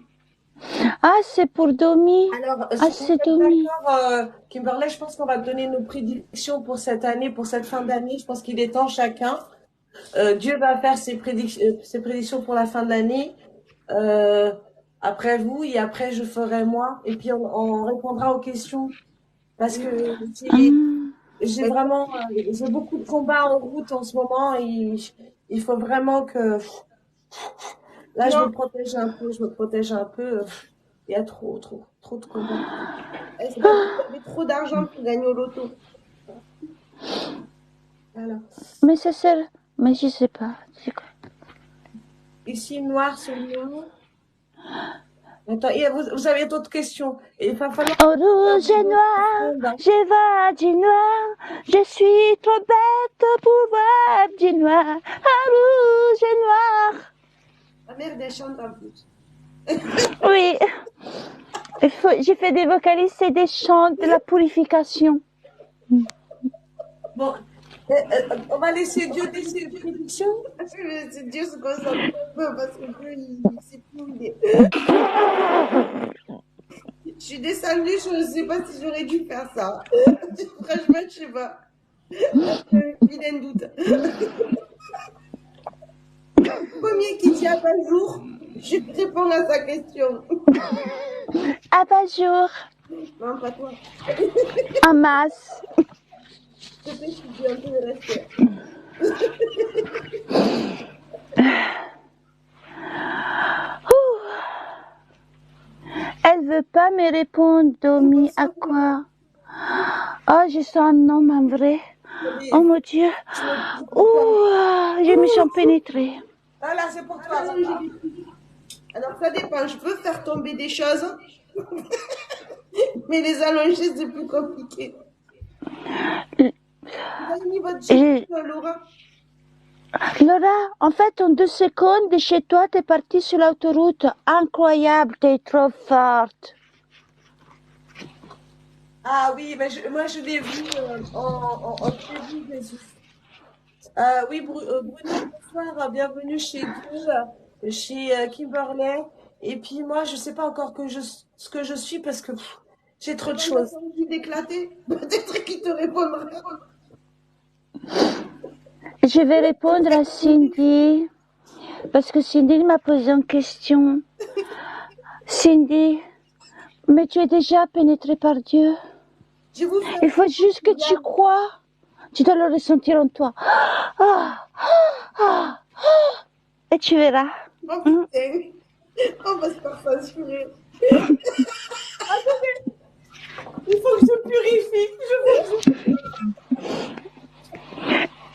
Ah, c'est pour Domi. Alors, Ah, si vous c'est êtes Domi. d'accord, Kimberley, je pense qu'on va donner nos prédictions pour cette année, pour cette fin d'année. Je pense qu'il est temps chacun. Dieu va faire ses prédictions pour la fin de l'année. Après vous et après je ferai moi. Et puis on répondra aux questions. Parce que j'ai vraiment, j'ai beaucoup de combats en route en ce moment et il faut vraiment que, là, je Non, me protège un peu, je me protège un peu. Il y a trop de combats. c'est parce que vous avez trop d'argent pour gagner au loto. Voilà. Mais ça sert. Mais je sais pas. C'est quoi? Ici, noir sur noir. Attends, et vous avez d'autres questions. Et il va falloir En rouge et noir, je vois du noir. Je suis trop bête pour voir du noir. En rouge et noir. La merde, elle chante en plus. Oui. J'ai fait des vocalises et des chants de la purification. Bon, on va laisser Dieu décider ses prédictions. C'est Dieu se concentre un peu parce que Dieu, il sait plus où il est. Je suis descendue, je ne sais pas si j'aurais dû faire ça. Franchement, je sais pas. Vilain doute. Le premier qui dit à pas jour, je réponds à sa question. Abat-jour, Non, pas toi. en masse. Je te plaît, tu dis un peu le respect. Elle veut pas me répondre, Domi, à quoi? Oh, je sens un homme en vrai. Oh mon Dieu. Ouh, je me sens pénétrée. Voilà, c'est pour toi. Alors, ça dépend. Je peux faire tomber des choses, mais les allonger, c'est plus compliqué. Vous avez mis votre chemise, Laura? Laura, en fait, en 2 secondes, de chez toi, t'es partie sur l'autoroute. Incroyable, t'es trop forte. Ah oui, mais moi je l'ai vu en prévu, Jésus. Oui, Bruno, bonsoir, bienvenue chez Dieu, chez Kimberley. Et puis moi, je sais pas encore ce que je suis parce que j'ai trop de choses. J'ai envie d'éclater. Peut-être qu'il te répondra. Je vais répondre à Cindy, parce que Cindy m'a posé une question. Cindy, mais tu es déjà pénétrée par Dieu. Je vous fais Il faut juste que tu crois. Tu dois le ressentir en toi. Et tu verras. Oh putain, on va se faire censurer. Il faut que je purifie.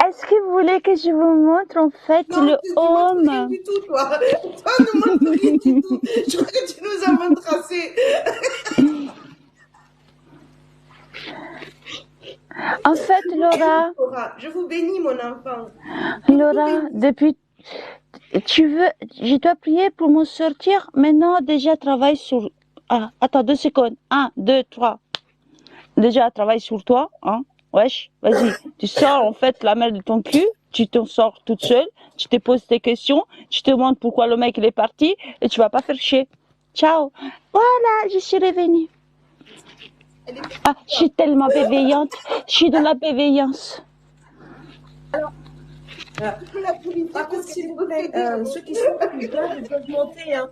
Est-ce que vous voulez que je vous montre en fait Non, le tu montres rien homme? du tout, toi. Toi, ne montre rien du tout. Je crois que tu nous as montré assez. En fait, Laura, Laura, je vous bénis, mon enfant. Laura, depuis, je dois prier pour m'en sortir. Maintenant, déjà, travaille sur, attends, 2 secondes. 1, 2, 3. Déjà, travaille sur toi, hein. Wesh, vas-y. Tu sors, en fait, la merde de ton cul. Tu t'en sors toute seule. Tu te poses tes questions. Tu te demandes pourquoi le mec, il est parti. Et tu vas pas faire chier. Ciao. Voilà, je suis revenue. Ah, je suis tellement bienveillante. Je suis de la bienveillance. La purifier par contre, s'il vous plaît, ceux qui sont plus jeunes, ils peuvent monter. Hein.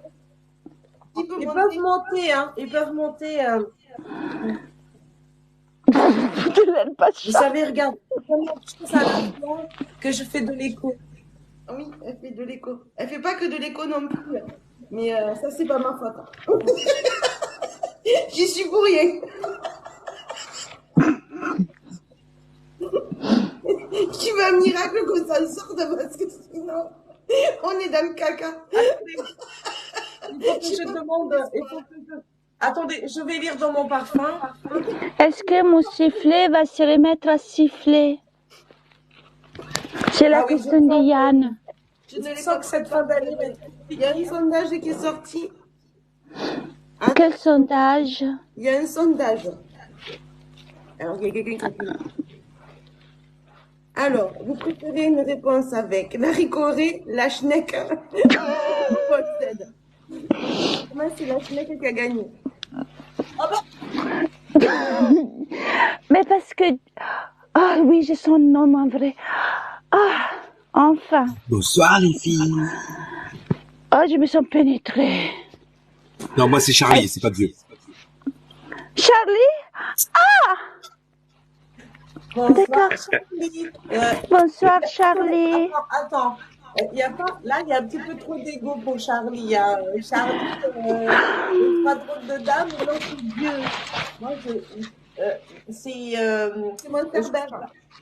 Ils peuvent monter. Hein. Ils peuvent monter. Vous savez, regarde, ça que je fais de l'écho. Oui, elle fait de l'écho. Elle fait pas que de l'écho non plus. Mais ça, c'est pas ma faute. J'y suis pour rien. Tu veux un miracle qu'on s'en sorte parce que sinon, on est dans le caca. Il faut que je demande. Attendez, je vais lire dans mon parfum. Est-ce que mon sifflet va se remettre à siffler? C'est la question de Yann. Je sens que cette fin d'année va être... Il y a un sondage qui est sorti. Quel sondage? Il y a un sondage. Alors, il y a quelqu'un qui... Alors, vous préférez une réponse avec la ricorée, la schneck ou Paul-Cède? Moi, c'est la schneck qui a gagné. Mais parce que... Ah oui, j'ai son nom en vrai. Ah, enfin. Bonsoir les filles. Oh, je me sens pénétrée. Non, moi c'est Charlie, c'est pas Dieu. Charlie? Ah! D'accord. Bonsoir Charlie. Attends. Il y a pas, là, il y a un petit peu trop d'ego pour Charlie. Il y a Charlie, pas trop de dames, mais non, c'est Dieu. Moi, c'est mon père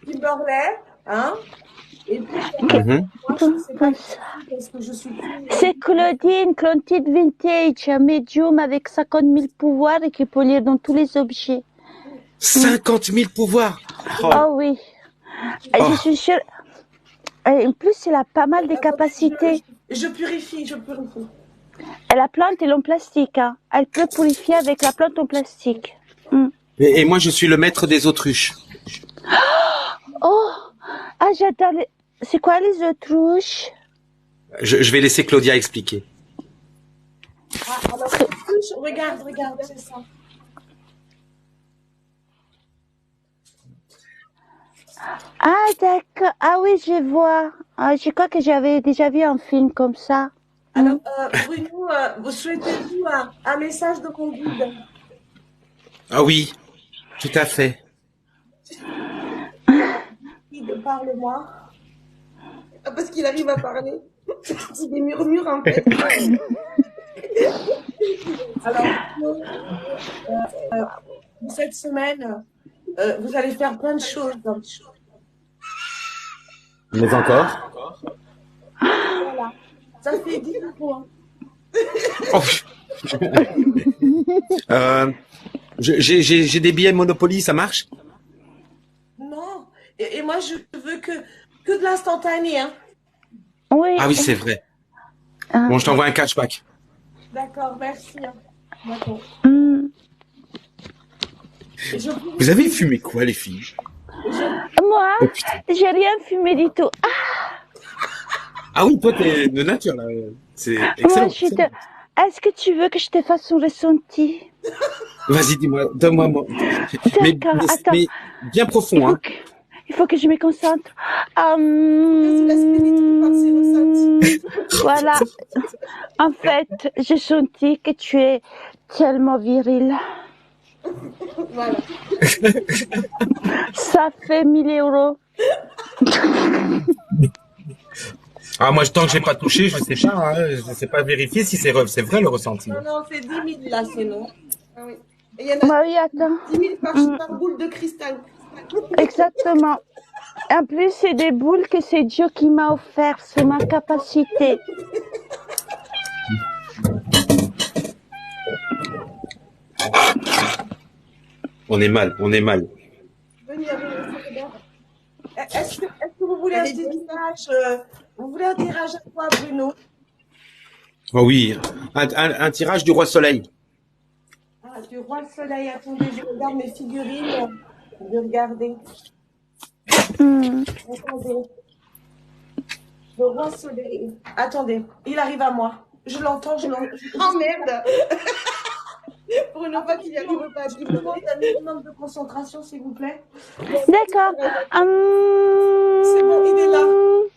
Kimberley, hein? Et puis, moi, je sais pas parce que je suis c'est Claudine Vintage, un médium avec 50 000 pouvoirs et qui peut lire dans tous les objets. 50 000 pouvoirs. Oh oui. Je suis sûre. Et en plus, elle a pas mal de capacités. Je purifie. Et la plante est en plastique. Hein. Elle peut purifier avec la plante en plastique. Et moi je suis le maître des autruches. Oh, ah j'adore les... C'est quoi les autruches? Je vais laisser Claudia expliquer. Ah, alors, regarde, c'est ça. Ah d'accord. Ah oui, je vois. Ah, je crois que j'avais déjà vu un film comme ça. Alors, Bruno, vous souhaitez-vous un message de mon guide? Ah oui, tout à fait. Guide, parle-moi. Ah, parce qu'il arrive à parler. C'est des murmures en fait. Alors, cette semaine, vous allez faire plein de choses. Mais encore? Voilà. Ça fait 10 points. Oh. J'ai des billets Monopoly, ça marche? Non. Et moi, je veux que de l'instantané. Hein. Oui. Ah oui, c'est vrai. Bon, je t'envoie un cashback. D'accord, merci. D'accord. Vous avez fumé quoi, les filles? Moi, Oh, putain. j'ai rien fumé du tout. Ah oui, toi, t'es de nature, là. C'est Moi, excellent. Est-ce que tu veux que je te fasse un ressenti? Vas-y, dis-moi, donne-moi. D'accord, attends. Mais bien profond, hein. Il faut que je me concentre. Voilà. En fait, j'ai senti que tu es tellement viril. Voilà. Ça fait 1000 €. Ah, moi, tant que j'ai pas touché, je sais pas, hein. Je sais pas vérifier si c'est vrai le ressenti. Non, c'est 10 000 là, c'est non. Ah oui. Et il y en a Bah oui, attends. 10 000 par boule de cristal. Exactement. En plus, c'est des boules que c'est Dieu qui m'a offert. C'est ma capacité. On est mal. Venez avec le Est-ce que vous voulez un petit tirage vous voulez un tirage à quoi, Bruno? Oh oui, un tirage du Roi Soleil. Ah, du Roi Soleil. Attendez, je regarde mes figurines. Je vais regarder. Attendez. Le Roi Soleil. Attendez, il arrive à moi. Je l'entends. Oh merde. Pour une fois qu'il n'y arrive pas à Je vous demande un minimum de concentration, s'il vous plaît. D'accord. C'est bon, il est là.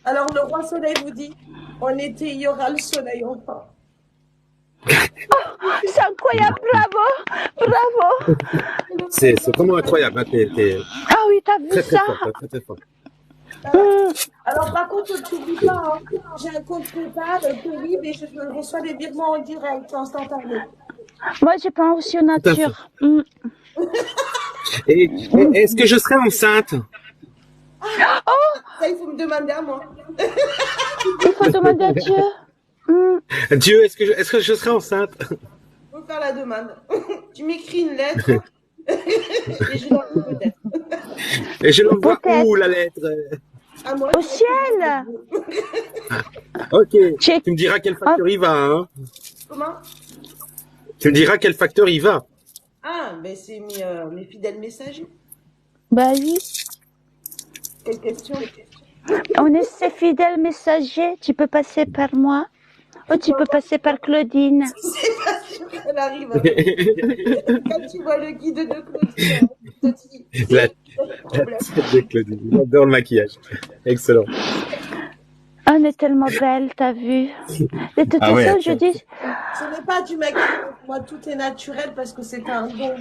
Alors, Grand Soleil vous dit, en été, il y aura le soleil enfin. C'est incroyable, bravo, bravo. C'est vraiment incroyable. Hein, Ah oui, t'as vu très ça? fort, très très fort. Alors par contre, tu dis pas, hein, j'ai un compte PayPal, terrible, et je reçois des virements en direct, instantané. Moi, j'ai pas reçu en Tout à fait. nature. Et est-ce que je serai enceinte? Ça, il faut me demander à moi. Il faut demander à Dieu. Dieu, est-ce que je serai enceinte? Faut faire la demande. Tu m'écris une lettre et je l'envoie peut-être. Et je l'envoie Peut-être. où, la lettre? À moi. Au ciel. Ok. J'ai- Tu me diras quel facteur il va, hein? Comment? Tu me diras quel facteur il va. Ah, ben c'est mes fidèles messagers. Bah oui. Quelle question? On est ses fidèles messagers. Tu peux passer par moi. Ou tu peux passer par Claudine. C'est pas sûr qu'elle arrive. Quand tu vois le guide de Claudine, La tête de Claudine. J'adore le maquillage. Excellent. On est tellement belle, t'as vu. De toute Ah ouais, façon, je dis, Ce n'est pas du maquillage, moi tout est naturel parce que c'est un don.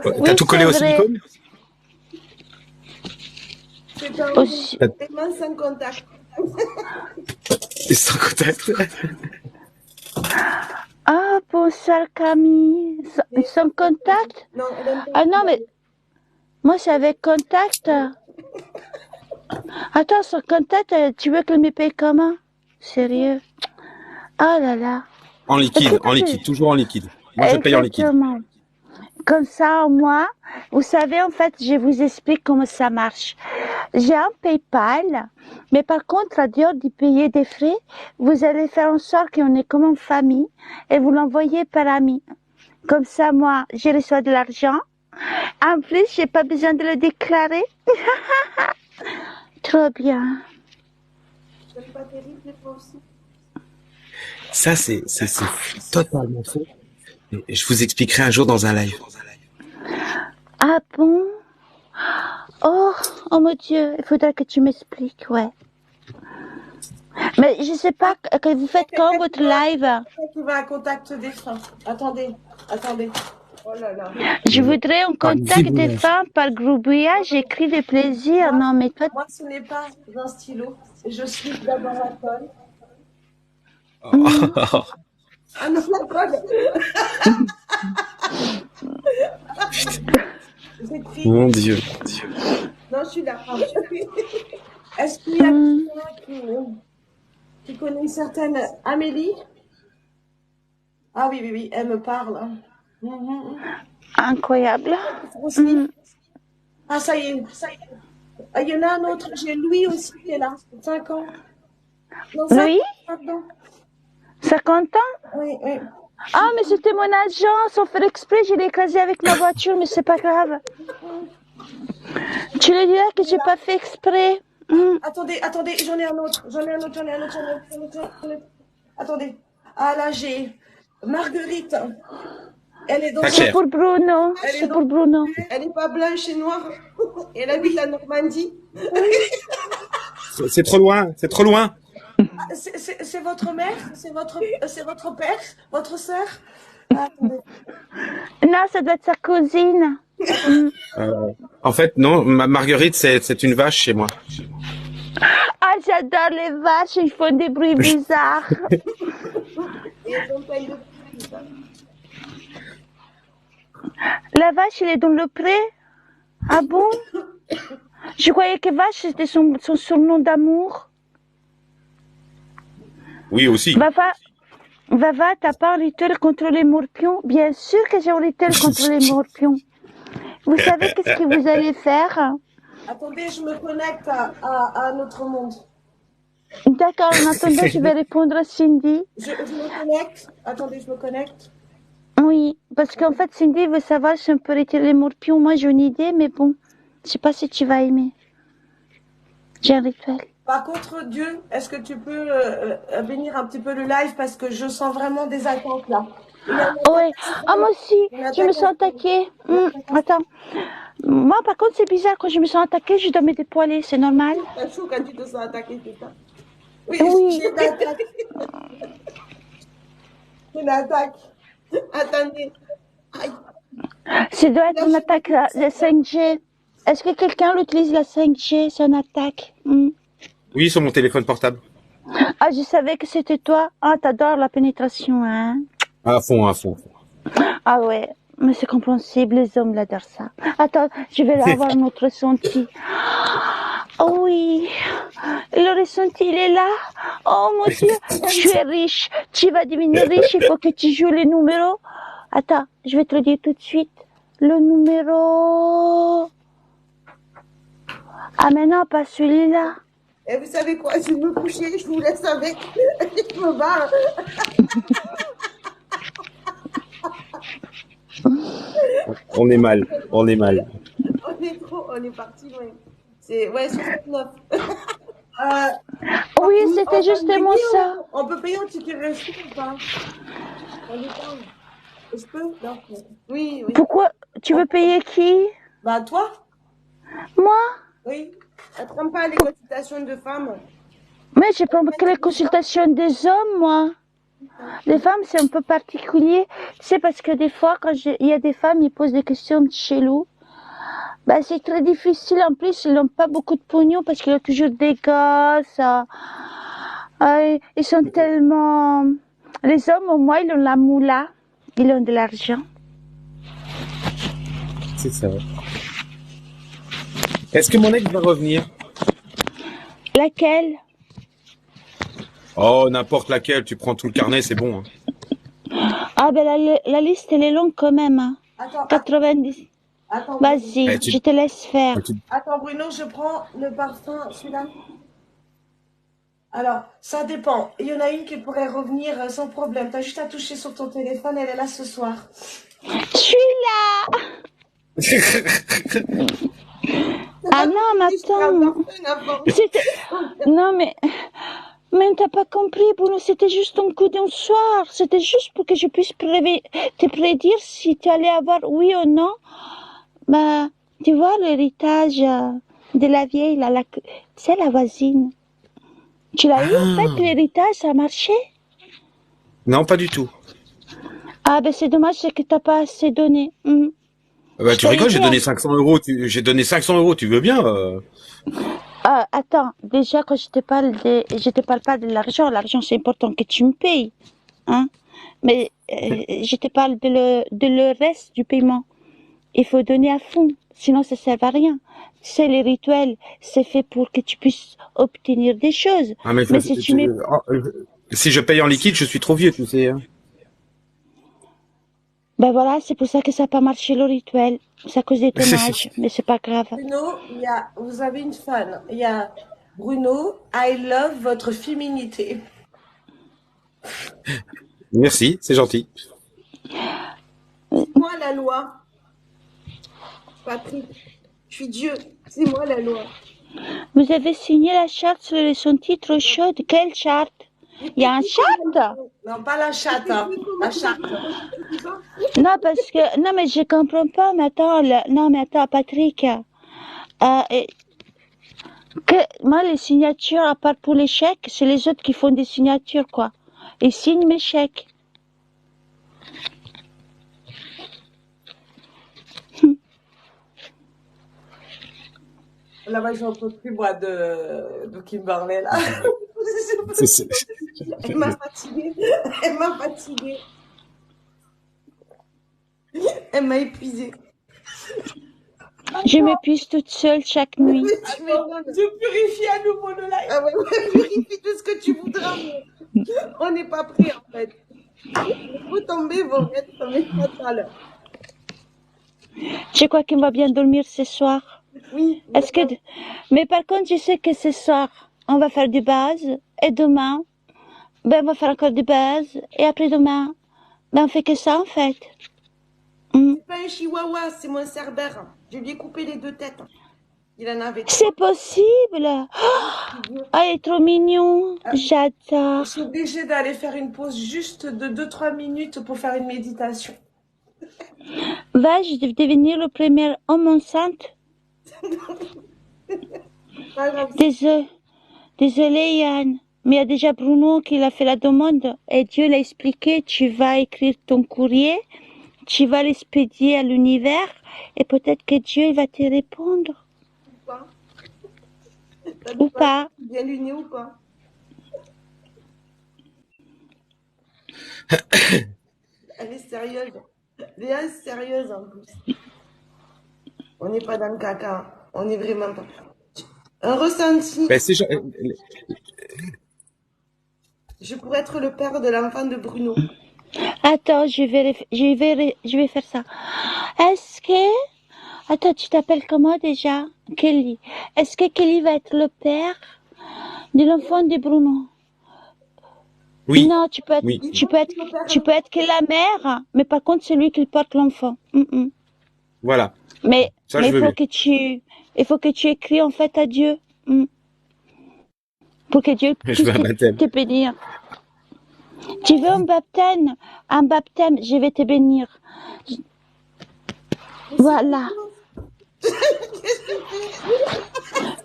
T'as oui, tout collé c'est au vrai. silicone? C'est un don. Aussi. Des mains sans contact. Et sans contact. Ah, bonsoir Camille. Sans contact? Non, elle aime pas. Ah non, mais moi, c'est avec contact. Attends, sans contact, tu veux qu'elle me paye comment? Sérieux? Oh là là. En liquide, toujours en liquide. Moi, je paye en liquide. Exactement. Comme ça, moi, vous savez, en fait, je vous explique comment ça marche. J'ai un PayPal, mais par contre, à dehors de payer des frais, vous allez faire en sorte qu'on est comme en famille et vous l'envoyez par ami. Comme ça, moi, je reçois de l'argent. En plus, j'ai pas besoin de le déclarer. Trop bien. C'est pas terrible, des fois aussi. Ça, c'est totalement faux. Et je vous expliquerai un jour dans un live. Ah bon? Oh mon Dieu, il faudrait que tu m'expliques, ouais. Mais je sais pas que vous faites quand votre live. Quelqu'un qui va à contact des fins. Attendez. Oh là là. Je voudrais un contact des femmes par groupillage, j'écris de plaisir. Non, mais toi, Moi, ce n'est pas un stylo. Je suis d'abord la colle. Ah non, la colle. J'écris. Mon Dieu. Non, je suis là. Est-ce qu'il y a quelqu'un qui connaît une certaine Amélie? Ah oui, elle me parle. incroyable. Aussi. Ah, ça y est. Ah, il y en a un autre. J'ai Louis aussi qui est là. 5 ans. Non, Louis? 5 ans. 50 ans? Oui. Ah, mais c'était mon agent, sans faire exprès, je l'ai écrasé avec ma voiture, mais c'est pas grave. Tu lui diras que j'ai pas fait exprès. Attendez, j'en ai un autre. Attendez. Ah là, j'ai Marguerite. Elle est dans Pas C'est clair. pour Bruno, c'est pour Bruno. Elle n'est pas blanche et noire. Elle habite en Normandie. C'est trop loin, c'est trop loin. C'est votre mère? C'est votre père? Votre sœur? Ah, attendez. Non, ça doit être sa cousine. En fait, non, Marguerite, c'est une vache chez moi. Ah, j'adore les vaches, ils font des bruits bizarres. Et elles ont plein de petits. La vache, elle est dans le pré? Ah bon? Je croyais que vache, c'était son surnom d'amour. Oui, aussi. Vava, t'as pas un rituel contre les morpions? Bien sûr que j'ai un rituel contre les morpions. Vous savez qu'est-ce que vous allez faire? Attendez, je me connecte à notre monde. D'accord, en attendant, je vais répondre à Cindy. Je me connecte. Attendez, je me connecte. Oui, parce qu'en fait, Cindy veut savoir si on peut retirer les morpions. Moi, j'ai une idée, mais bon, je sais pas si tu vas aimer. J'ai un rituel. Par contre, Dieu, est-ce que tu peux bénir un petit peu le live parce que je sens vraiment des attentes là. Ouais. Ah, moi aussi, je me sens attaquée. Attends. Moi, par contre, c'est bizarre. Quand je me sens attaquée, je dois me dépoiler. C'est normal. T'as chaud quand tu te sens attaqué, c'est ça? Oui, Oui. j'ai une attaque. Une attaque. Attendez. Aïe. Ça doit être une attaque de 5G. Est-ce que quelqu'un utilise la 5G? C'est une attaque. Oui, sur mon téléphone portable. Ah, je savais que c'était toi. Ah, t'adores la pénétration, hein? À fond, à fond. Ah ouais, mais c'est compréhensible, les hommes l'adorent ça. Attends, je vais avoir un autre ressenti. Oh oui, le ressenti, il est là. Oh mon Dieu, tu es riche. Tu vas devenir riche, il faut que tu joues les numéros. Attends, je vais te le dire tout de suite. Le numéro... Ah mais non, pas celui-là. Et vous savez quoi? Je vais me coucher, je vous laisse avec. Je me barre. On est mal, on est mal. On est parti loin. C'est, ouais, 69. Oui, c'était justement ça. On peut payer un ticket resto ou pas? Ça dépend. Je peux? Non. Oui, oui. Pourquoi? Tu veux payer qui? Bah, toi? Moi? Oui. Attends pas les consultations de femmes. Mais je prends que les consultations des hommes, moi. Les femmes, c'est un peu particulier. C'est parce que des fois, quand il y a des femmes, ils posent des questions chez nous. Ben, c'est très difficile. En plus, ils n'ont pas beaucoup de pognon parce qu'ils ont toujours des gosses. Ils sont tellement... Les hommes, au moins, ils ont la moula. Ils ont de l'argent. C'est ça. Est-ce que mon ex va revenir? Laquelle? Oh, n'importe laquelle, tu prends tout le carnet, c'est bon. Hein. Ah ben la liste, elle est longue quand même. Hein. Attends, 90. attends, Vas-y, Eh, tu- je te laisse faire. attends, Bruno, je prends le parfum, celui-là. Alors, ça dépend. Il y en a une qui pourrait revenir sans problème. T'as juste à toucher sur ton téléphone, elle est là ce soir. Je suis là. Ah non, mais attends. C'était... Non, mais t'as pas compris, Bruno, c'était juste un coup d'un soir. C'était juste pour que je puisse te prédire si tu allais avoir oui ou non. Bah, tu vois, l'héritage de la vieille, c'est la voisine. Tu l'as eu, en fait, l'héritage, ça a marché? Non, pas du tout. Ah, ben c'est dommage, c'est que t'as pas assez donné. Bah, tu rigoles, j'ai donné 500 euros. J'ai donné 500 euros, tu veux bien Attends, déjà quand je te parle pas de l'argent. L'argent, c'est important que tu me payes, hein. Mais je te parle de le reste du paiement. Il faut donner à fond, sinon ça sert à rien. C'est les rituels, c'est fait pour que tu puisses obtenir des choses. Ah, mais Mais si je paye en liquide, je suis trop vieux, tu sais. Hein. Ben voilà, c'est pour ça que ça n'a pas marché le rituel. C'est à cause des tonnages, mais c'est pas grave. Bruno, vous avez une fan. Il y a Bruno, I love votre féminité. Merci, c'est gentil. C'est moi la loi. Patrick, je suis Dieu. C'est moi la loi. Vous avez signé la charte sur les sentiers trop chaudes. Quelle charte? Il y a une charte? Non, pas la chatte, hein. La charte. Non, parce que... Non, mais je comprends pas. Mais attends, non, mais attends, Patrick. Moi, les signatures, à part pour les chèques, c'est les autres qui font des signatures, quoi. Ils signent mes chèques. Là-bas, j'en peux plus, moi, de Kimberley, là. Elle m'a fatiguée. Elle m'a fatiguée. Elle m'a épuisée. Je m'épuise toute seule chaque nuit. Je purifie à nouveau le live. Ah ouais, purifie tout ce que tu voudras, mais on n'est pas prêt, en fait. Vous tombez, vont être mes fatales. Je crois qu'il va bien dormir ce soir. Oui. Mais par contre, je sais que ce soir, on va faire du base. Et demain, on va faire encore du base. Et après-demain, on fait que ça, en fait. C'est pas un chihuahua, c'est mon cerbère. Je lui ai coupé les 2 têtes. Il en avait 3. C'est possible. Ah, il est trop mignon. J'adore. Je suis obligée d'aller faire une pause juste de 2-3 minutes pour faire une méditation. Vais-je devenir le premier homme enceinte? Pas grave. Désolé, Yann. Mais il y a déjà Bruno qui l'a fait la demande. Et Dieu l'a expliqué. Tu vas écrire ton courrier. Tu vas l'expédier à l'univers. Et peut-être que Dieu il va te répondre. Ou pas. Ou pas. Bien luné ou pas. Elle est sérieuse. Léa est sérieuse en plus. On n'est pas dans le caca. On n'est vraiment pas. Un ressenti. Ben, Je pourrais être le père de l'enfant de Bruno. Attends, je vais faire ça. Est-ce que... Attends, tu t'appelles comment déjà? Kelly. Est-ce que Kelly va être le père de l'enfant de Bruno? oui, Non, tu peux oui. être que la mère, mais par contre, c'est lui qui porte l'enfant. Voilà. Mais Ça, je veux bien. il faut que tu écris en fait à Dieu. Pour que Dieu Je puisse veux un baptême. te bénir. Tu veux un baptême? Un baptême, je vais te bénir. Voilà.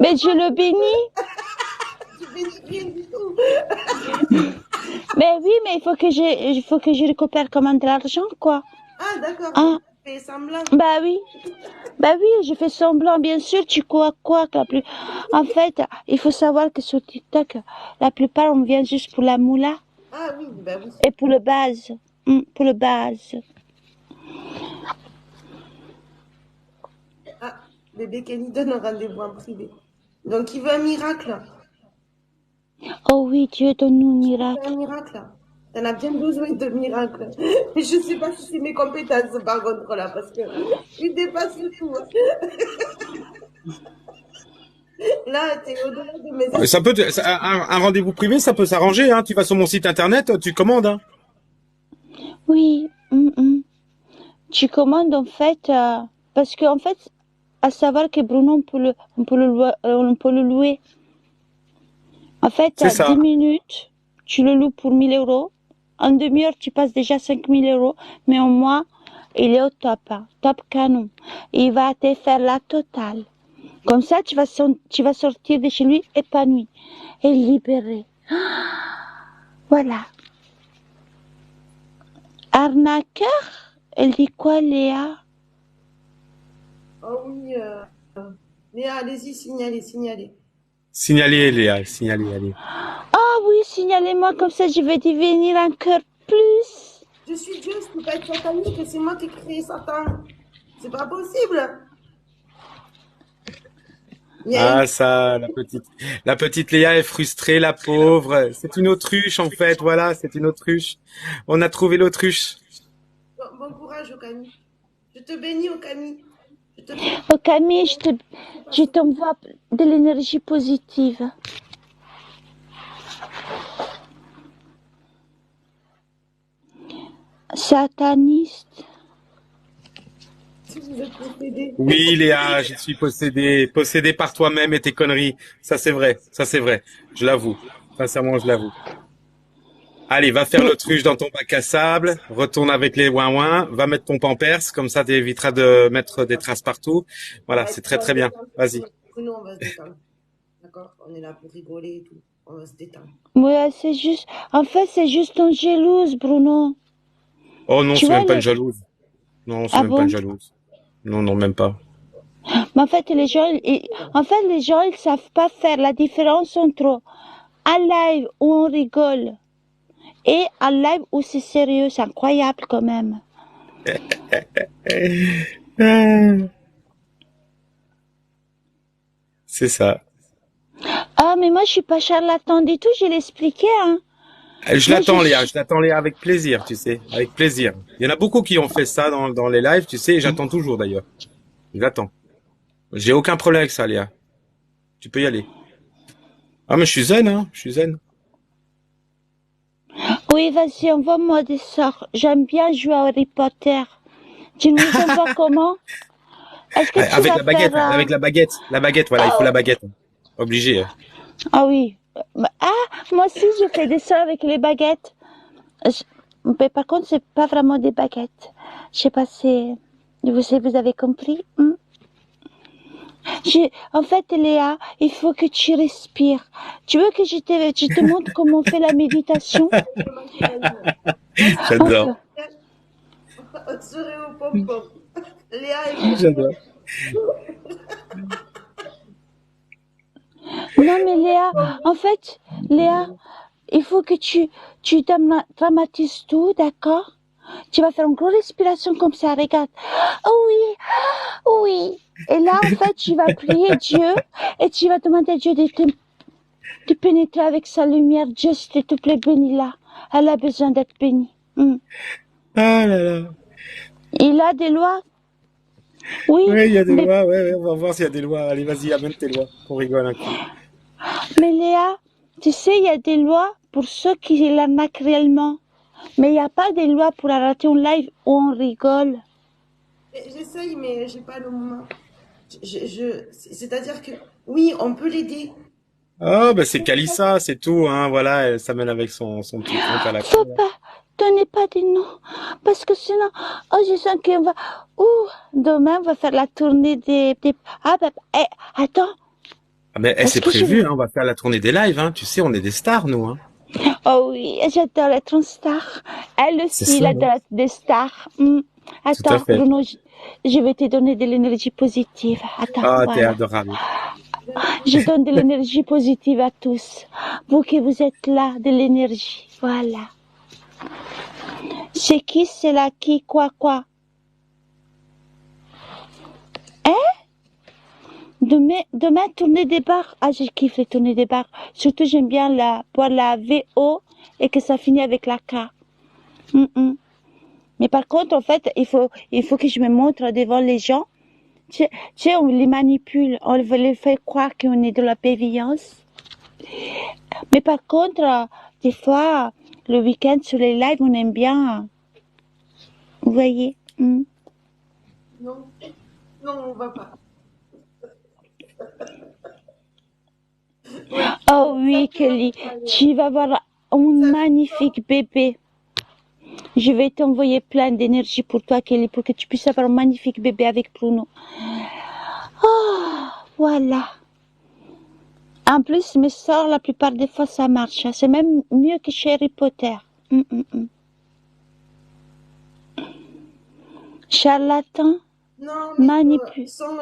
Mais je le bénis. Tu bénis rien du tout. Mais oui, mais il faut que je récupère comment de l'argent, quoi. Ah, d'accord. Ah. Tu fais semblant. Bah oui, je fais semblant, bien sûr, tu crois quoi que En fait, il faut savoir que sur TikTok, la plupart, on vient juste pour la moula Ah oui, bah oui. et pour le base. Pour le base. Ah, bébé Kenny donne un rendez-vous en privé. Donc, il veut un miracle. Oh oui, Dieu, donne-nous un Il miracle. veut un miracle. T'en as bien besoin de miracles. Mais je sais pas si c'est mes compétences, par contre, là, parce que tu dépasses le tout. Là, t'es au-delà de mes... Un rendez-vous privé, ça peut s'arranger, hein. Tu vas sur mon site internet, tu commandes, hein. Oui. Tu commandes, en fait, parce que, en fait, à savoir que Bruno, on peut le louer. En fait, C'est ça. 10 minutes, tu le loues pour 1000 €. En demi-heure, tu passes déjà 5000 €. Mais en mois, il est au top, top canon. Il va te faire la totale. Comme ça, tu vas sortir de chez lui épanoui et libéré. Voilà. Arnaqueur? Elle dit quoi, Léa? Oh oui, Léa, allez-y, signalez. Signalez, Léa, signalez, allez. Ah oui, signalez-moi, comme ça je vais devenir encore plus. Je suis Dieu, je peux pas être satanique, c'est moi qui ai créé Satan. C'est pas possible. Ah ça, la petite Léa est frustrée, la pauvre. C'est une autruche en fait, voilà, c'est une autruche. On a trouvé l'autruche. Bon courage, Okami. Je te bénis, Okami. Oh Camille, je t'envoie de l'énergie positive. Sataniste. Si vous êtes possédé. Oui, Léa, je suis possédé par toi-même et tes conneries. Ça c'est vrai, je l'avoue. Sincèrement, je l'avoue. Allez, va faire l'autruche dans ton bac à sable, retourne avec les ouin-ouin, va mettre ton pampers, comme ça t'éviteras de mettre des traces partout. Voilà, c'est très très bien. Vas-y. Nous, on va se détendre. D'accord? On est là pour rigoler et tout. On va se détendre. Ouais, c'est juste... En fait, c'est juste une jalouse, Bruno. Oh non, c'est même pas une jalouse. Non, c'est même pas une jalouse. Non, même pas. Mais en fait, les gens, ils savent pas faire la différence entre un live où on rigole et un live où c'est sérieux. C'est incroyable quand même. C'est ça. Ah, mais moi, je suis pas charlatan du tout, je l'ai expliqué, hein. Je l'attends, Léa, avec plaisir, tu sais, avec plaisir. Il y en a beaucoup qui ont fait ça dans les lives, tu sais, et j'attends toujours d'ailleurs. Je l'attends. J'ai aucun problème avec ça, Léa. Tu peux y aller. Ah, mais je suis zen, hein, je suis zen. Oui, vas-y, envoie-moi des sorts. J'aime bien jouer à Harry Potter. Tu nous envoies comment? Est-ce que tu avec vas la baguette, faire, avec la baguette, voilà, il faut la baguette. Obligé. Ah oui. Ah, moi aussi, je fais des sorts avec les baguettes. Mais par contre, c'est pas vraiment des baguettes. Je sais pas si vous avez compris. En fait, Léa, il faut que tu respires. Tu veux que je te montre comment on fait la méditation? J'adore. On serait au pom-pom. Léa est J'adore. Non, mais Léa, en fait, Léa, il faut que tu dramatises tout, d'accord? Tu vas faire une grosse respiration comme ça, regarde. Oh oui, oh oui. Et là, en fait, tu vas prier Dieu et tu vas demander à Dieu de pénétrer avec sa lumière. Dieu, s'il te plaît, bénis-la. Elle a besoin d'être bénie. Ah là là. Il a des lois? Oui, Oui, il y a des mais, lois. Ouais, on va voir s'il y a des lois. Allez, vas-y, amène tes lois. On rigole un coup. mais Léa, tu sais, il y a des lois pour ceux qui l'arnaquent réellement. Mais il n'y a pas des lois pour arrêter un live où on rigole. J'essaye, mais j'ai pas le moment. C'est-à-dire que oui, on peut l'aider. Oh, bah c'est Kalissa, c'est tout, hein. Voilà, elle s'amène avec son petit compte à la con. Faut pas, donnez pas des noms. Parce que sinon, oh, je sens qu'on va, demain, on va faire la tournée ah, bah, attends. Ah, mais Est-ce c'est que prévu, hein. On va faire la tournée des lives, hein. Tu sais, on est des stars, nous, hein. Oh oui, j'adore être une star. Elle C'est aussi, ça, elle hein. adore être des stars. Tout à Attends, fait. Bruno, je vais te donner de l'énergie positive. Attends, Ah, t'es voilà. adorable. Je donne de l'énergie positive à tous. Vous qui vous êtes là, de l'énergie. Voilà. C'est qui, c'est là qui, quoi. Hein? Demain, tournée des bars. Ah, je kiffe les tournées des bars. Surtout, j'aime bien boire la VO et que ça finit avec la K. Mais par contre, en fait, il faut que je me montre devant les gens. Tu sais, on les manipule, on les fait croire qu'on est de la bienveillance. Mais par contre, des fois, le week-end sur les lives, on aime bien. Vous voyez? Non, on va pas. Oh oui, Kelly, tu vas voir un magnifique bébé. Je vais t'envoyer plein d'énergie pour toi, Kelly, pour que tu puisses avoir un magnifique bébé avec Bruno. Oh, voilà. En plus, mes sorts, la plupart des fois, ça marche. C'est même mieux que chez Harry Potter. Charlatan, Non, mais manipule. ils sont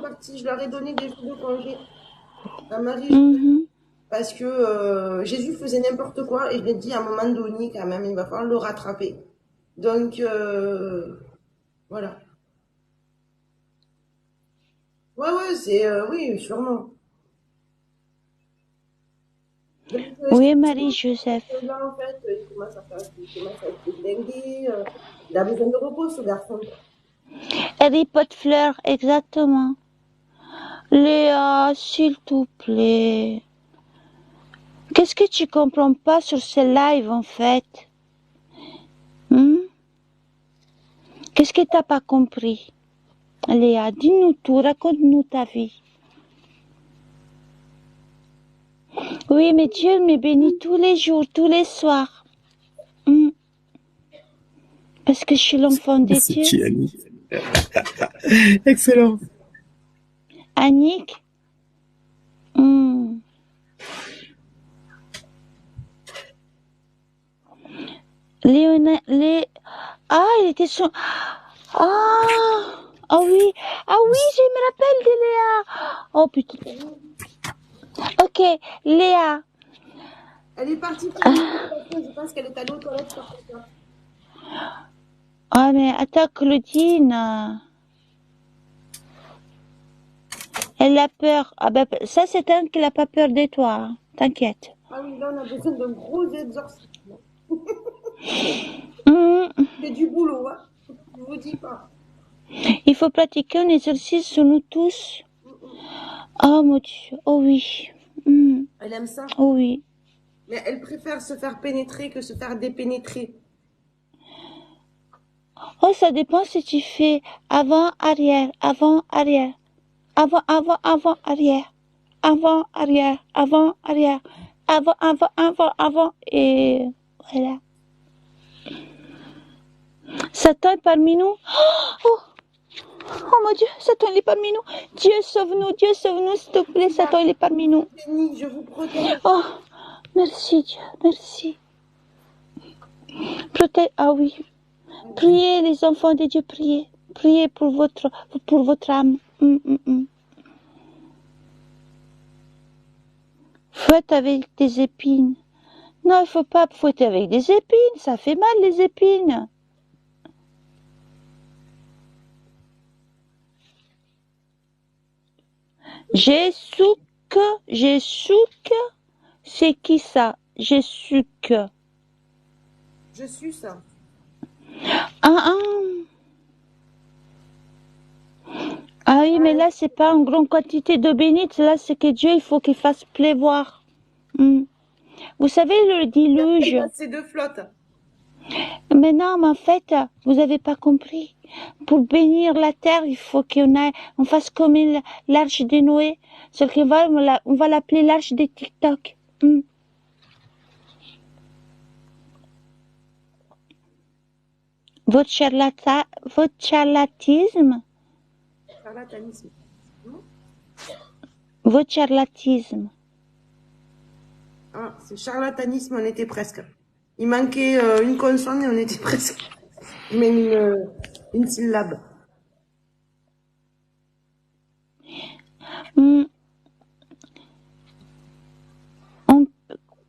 partis. Je leur ai donné des jours de congé à Marie. Parce que Jésus faisait n'importe quoi et je l'ai dit à un moment donné quand même, il va falloir le rattraper. Donc, voilà. Ouais, oui, sûrement. Donc, Oui, Marie-Joseph. là, en fait, il commence à être déglingué. Il a besoin de repos, ce garçon. Harry Potter, exactement. Léa, s'il te plaît. Qu'est-ce que tu comprends pas sur ce live, en fait? Qu'est-ce que t'as pas compris? Léa, dis-nous tout, raconte-nous ta vie. Oui, mais Dieu me bénit tous les jours, tous les soirs. Parce que je suis l'enfant de C'est Dieu. qui, Annie? Excellent. Annick? Ah, il était son... Ah oui, je me rappelle de Léa. Oh putain. Ok, Léa. Elle est partie pour je pense qu'elle est allée aux toilettes par contre. Ah mais attends, Claudine. Elle a peur. Ah ben, ça c'est un qui n'a pas peur de toi. Hein. T'inquiète. Ah oui, là on a besoin d'un gros exorcisme. C'est du boulot, hein. Je vous dis pas. Il faut pratiquer un exercice sur nous tous. Oh mon Dieu, oh oui. Elle aime ça. Oh oui. Mais elle préfère se faire pénétrer que se faire dépénétrer. Oh, ça dépend si tu fais avant, arrière, avant, arrière. Avant, arrière. Avant, arrière, avant, arrière. Avant, et voilà. Satan est parmi nous. Oh, oh mon Dieu, Satan il est parmi nous. Dieu sauve-nous, s'il te plaît, Satan il est parmi nous. Béni, je vous protège. Oh, merci Dieu, merci. Ah oui. Priez les enfants de Dieu, priez. Priez pour votre âme. Fouette avec des épines. Non, il faut pas fouetter avec des épines, ça fait mal les épines. Jésus, c'est qui ça? Jésus. Je suis ça. Ah oui, mais là, c'est pas en grande quantité d'eau bénite. Là, c'est que Dieu, il faut qu'il fasse pleuvoir. Vous savez, le déluge. C'est de flotte. Mais non, mais en fait, vous avez pas compris. Pour bénir la terre, il faut on fasse comme l'arche de Noé. Sauf qu'on on va l'appeler l'arche de TikTok. Votre charlatisme. Charlatanisme. Votre charlatisme. Ah, c'est charlatanisme, on était presque. Il manquait une consonne et on était presque. Mais une syllabe.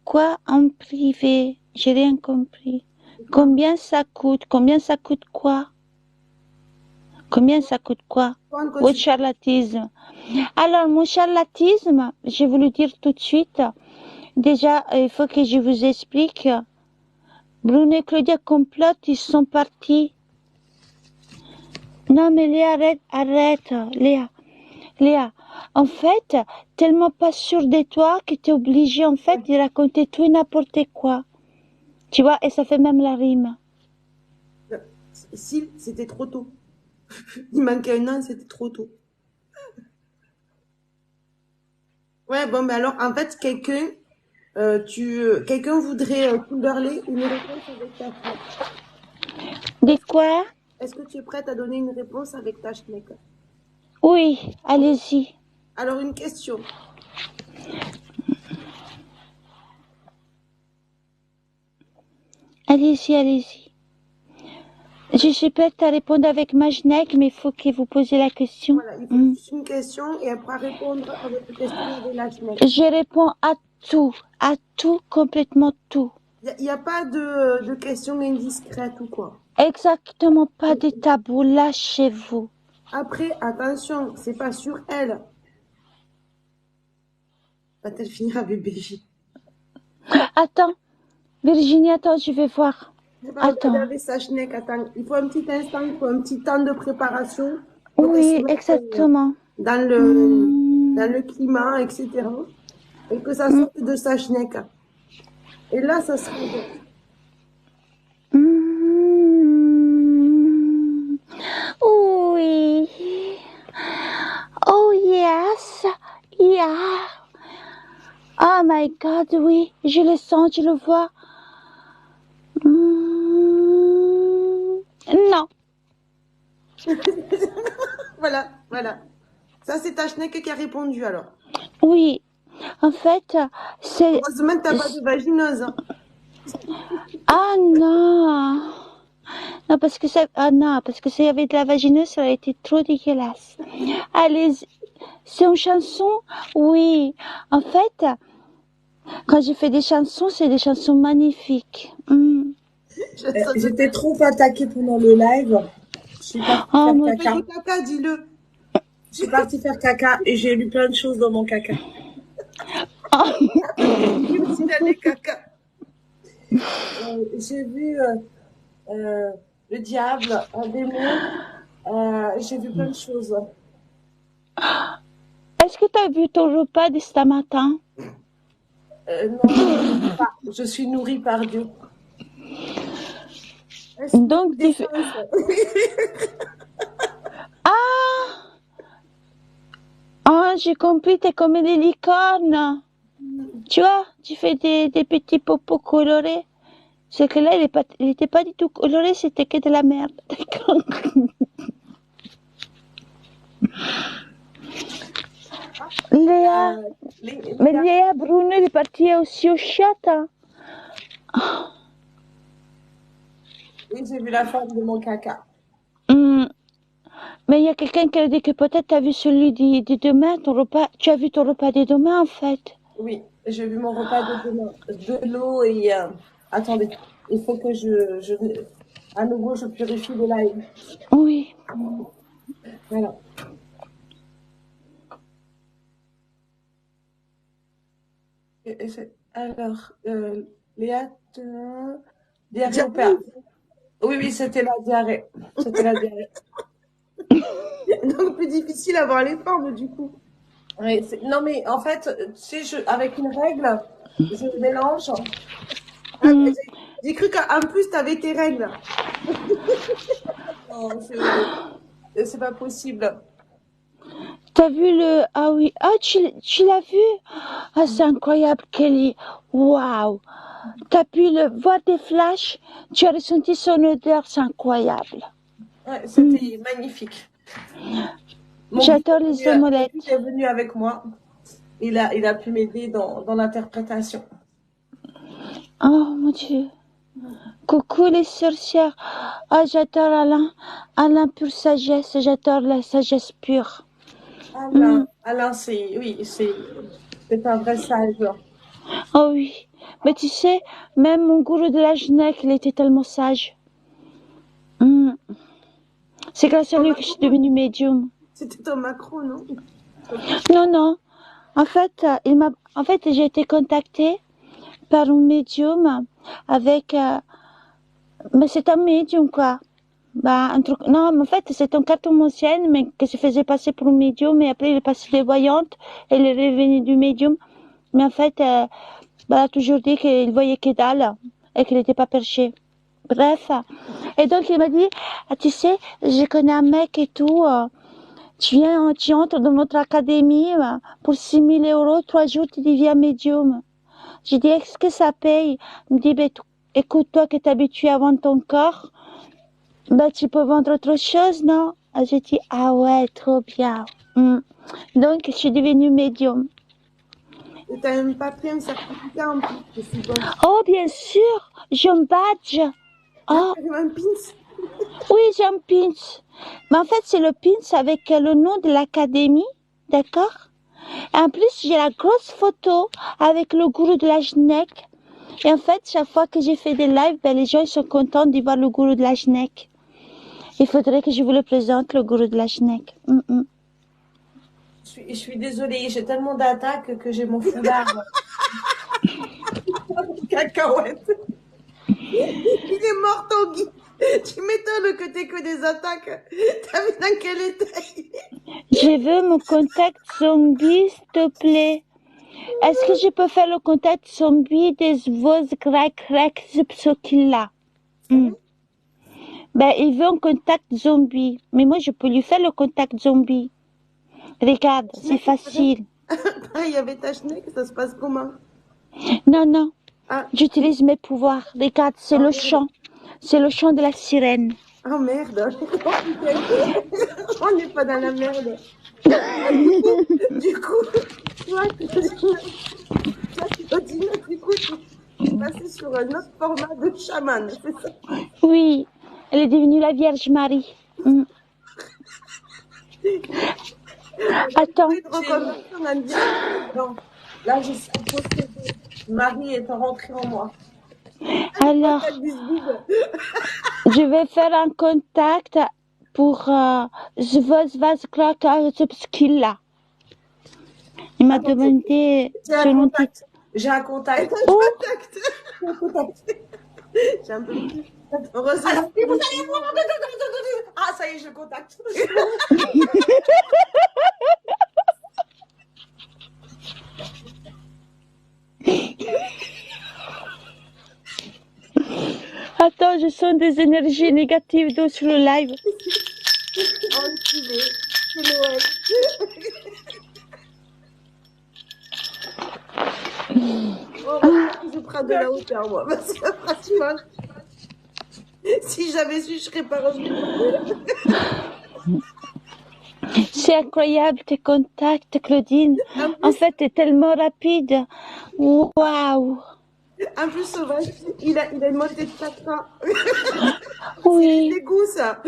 Quoi en privé? J'ai rien compris. Combien ça coûte? Combien ça coûte quoi? Combien ça coûte quoi? Votre charlatisme. Alors, mon charlatisme, je vais vous le dire tout de suite. Déjà, il faut que je vous explique. Bruno et Claudia complotent, ils sont partis. Non, mais Léa, arrête, Léa. En fait, tellement pas sûre de toi que tu es obligée, en fait, de raconter tout et n'importe quoi. Tu vois, et ça fait même la rime. Si, c'était trop tôt. Il manquait un an, c'était trop tôt. Ouais, bon, mais alors, en fait, quelqu'un voudrait Kimberley une réponse avec ta schneck. De quoi? Est-ce que tu es prête à donner une réponse avec ta schneck? Oui, allez-y. Alors, une question. Allez-y. Je suis prête à répondre avec ma schneck, mais il faut que vous posiez la question. Voilà, il faut juste une question et après répondre à votre question avec la schneck. Je réponds à tout, complètement tout. Il n'y a pas de questions indiscrètes ou quoi? Exactement, pas de tabou, lâchez-vous. Après, attention, c'est pas sur elle. Va-t-elle finir avec BJ? Attends, Virginie, attends, je vais voir. Attends. Avec sa schneck, attends. Il faut un petit instant, il faut un petit temps de préparation. Oui, exactement. Dans le climat, etc. Et que ça sorte de sa schneck. Et là, ça sera bon. Oui. Oh yes. Yeah. Oh my God, oui. Je le sens, je le vois. Non. Voilà. Ça, c'est ta schneck qui a répondu, alors. Oui. En fait, c'est... Heureusement que t'as pas de vagineuse. Hein. Ah non. Non, parce que ça... Ah non, parce que s'il y avait de la vagineuse, ça aurait été trop dégueulasse. Allez, c'est une chanson? Oui. En fait, quand j'ai fait des chansons, c'est des chansons magnifiques. J'étais trop attaquée pendant le live. Je suis partie faire caca. Caca, dis-le. Je suis partie faire caca et j'ai lu plein de choses dans mon caca. Caca. J'ai vu le diable, un démon. J'ai vu plein de choses. Est-ce que tu as vu ton repas de ce matin? Non, pas. Je suis nourrie par Dieu. Donc, j'ai compris, t'es comme des licornes. Tu vois, tu fais des petits popos colorés. C'est que là, il était pas du tout coloré, c'était que de la merde. D'accord. Léa, mais Léa, Léa, Bruno, il est parti aussi au chiottes, hein. oui, j'ai vu la forme de mon caca. Hum, Mais il y a quelqu'un qui a dit que peut-être tu as vu celui de demain, ton repas. Tu as vu ton repas de demain, en fait. Oui, j'ai vu mon repas de demain. De l'eau et... attendez, il faut que à nouveau, je purifie le live. Oui. Voilà. Alors, Léa, diarrhée au père. Oui, oui, c'était la diarrhée. C'était la diarrhée. Donc plus difficile à voir les formes du coup. Oui, non, mais en fait, tu sais, avec une règle, je mélange. Ah, Hum. j'ai cru qu'en plus tu avais tes règles. Non, c'est pas possible. T'as vu le... Ah oui. Ah, tu l'as vu? Ah, c'est incroyable, Kelly. Waouh. T'as pu voir des flashs? Tu as ressenti son odeur, c'est incroyable. Ouais, c'était magnifique. J'adore les omelettes. Mon guide est venu avec moi. Il a pu m'aider dans l'interprétation. Oh mon Dieu. Coucou les sorcières. Ah, j'adore Alain. Alain pure sagesse. J'adore la sagesse pure. Alain, c'est un vrai sage. Oh oui. Mais tu sais, même mon gourou de la Genève, il était tellement sage. C'est grâce à lui que je suis devenue médium. C'était ton macro, non? Non, non. En fait, j'ai été contactée par un médium avec... mais c'est un médium, quoi. Bah, un truc... Non, mais en fait, c'est un cartomancienne, mais que se faisait passer pour un médium, et après, il est passé des voyantes, et il est revenu du médium. Mais en fait, bah, elle a toujours dit qu'il voyait que dalle, et qu'il n'était pas perché. Bref. Et donc, il m'a dit, ah, tu sais, je connais un mec et tout, tu entres dans notre académie, pour 6 000 €, 3 jours, tu deviens médium. J'ai dit, est-ce que ça paye? Il me dit, ben, écoute, toi qui es habitué à vendre ton corps, ben, tu peux vendre autre chose, non? J'ai dit, ah ouais, trop bien. Donc, je suis devenue médium. Et t'as même pas pris un certificat en plus, je suppose. Oh, bien sûr, j'ai un badge. Ah, Oh, t'as même un pins. oui, j'ai un pins. Mais en fait, c'est le pins avec le nom de l'académie, d'accord? Et en plus, j'ai la grosse photo avec le gourou de la Genève. Et en fait, chaque fois que j'ai fait des lives, ben, les gens ils sont contents de voir le gourou de la Genève. Il faudrait que je vous le présente, le gourou de la Genève. Je suis désolée, j'ai tellement d'attaques que j'ai mon foulard. Cacahuète. Il est mort, ton Guy. Tu m'étonnes que t'aies que des attaques. T'as vu dans quel état il est? Je veux mon contact zombie, s'il te plaît. Est-ce que je peux faire le contact zombie des vos grec psokilla? Ben, il veut un contact zombie. Mais moi, je peux lui faire le contact zombie. Regarde, c'est facile. Ah, il y avait ta schneck, ça se passe comment? Non, non. Ah, J'utilise mes pouvoirs. Regarde, c'est le chant. C'est le chant de la sirène. oh merde. On n'est pas dans la merde. Du coup, toi, tu continues, du coup, tu es passé sur un autre format de chaman, c'est ça? Oui, elle est devenue la Vierge Marie. Attends. Non, là, je suis possédée. Marie est rentrée en moi. Alors, je vais faire un contact pour Zvozvazklaka. Il m'a demandé J'ai un contact. J'ai un contact. Oh, J'ai un peu plus. Heureusement. Ah, ça y est, je le contacte. attends, je sens des énergies négatives sur le live. Enculé, c'est Noël. Oh, dû prendre de la hauteur, moi. Parce que franchement, si j'avais su, je serais pas revenue. C'est incroyable tes contacts, Claudine. En fait, t'es tellement rapide. Waouh. En plus, Sauvage, il a une montée de chakra. Oui. C'est dégoût, ça.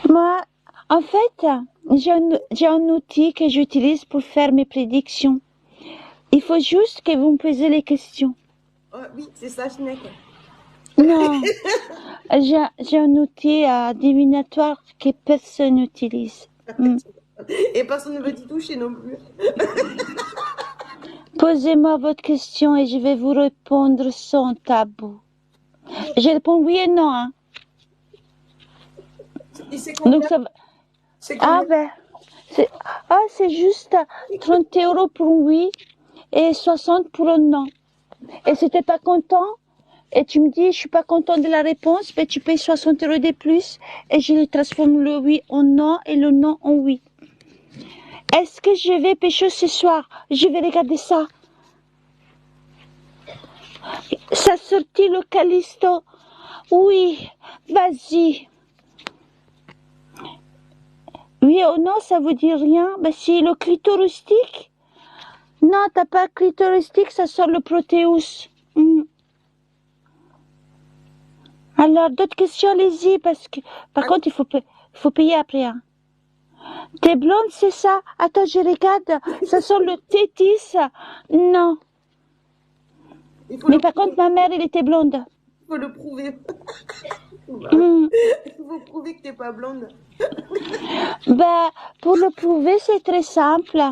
Moi, en fait, j'ai un outil que j'utilise pour faire mes prédictions. Il faut juste que vous me posiez les questions. Oh, oui, c'est ça, Schneck. Non, j'ai un outil divinatoire que personne n'utilise. Et personne ne veut y toucher non plus. Posez-moi votre question et je vais vous répondre sans tabou. Je réponds oui et non. Hein. Et c'est combien? Donc ça va. C'est Ah combien? ben, c'est juste 30 € pour un oui et 60 pour un non. Et si t'es pas content et tu me dis je suis pas content de la réponse, ben tu payes 60 € de plus et je transforme le oui en non et le non en oui. Est-ce que je vais pécho ce soir? Je vais regarder ça. Ça sortit le Callisto. Oui, vas-y. Oui ou non, ça veut dire rien. Ben si le clitoristique. Non, t'as pas clitoristique, ça sort le Proteus. Alors, d'autres questions, allez-y, parce que, par contre, il faut payer après. Hein. T'es blonde, c'est ça? Attends, je regarde. Ça sort le tétis. Non. Mais par contre, ma mère, elle était blonde. Il faut le prouver. Il faut prouver que t'es pas blonde. Ben, pour le prouver, c'est très simple.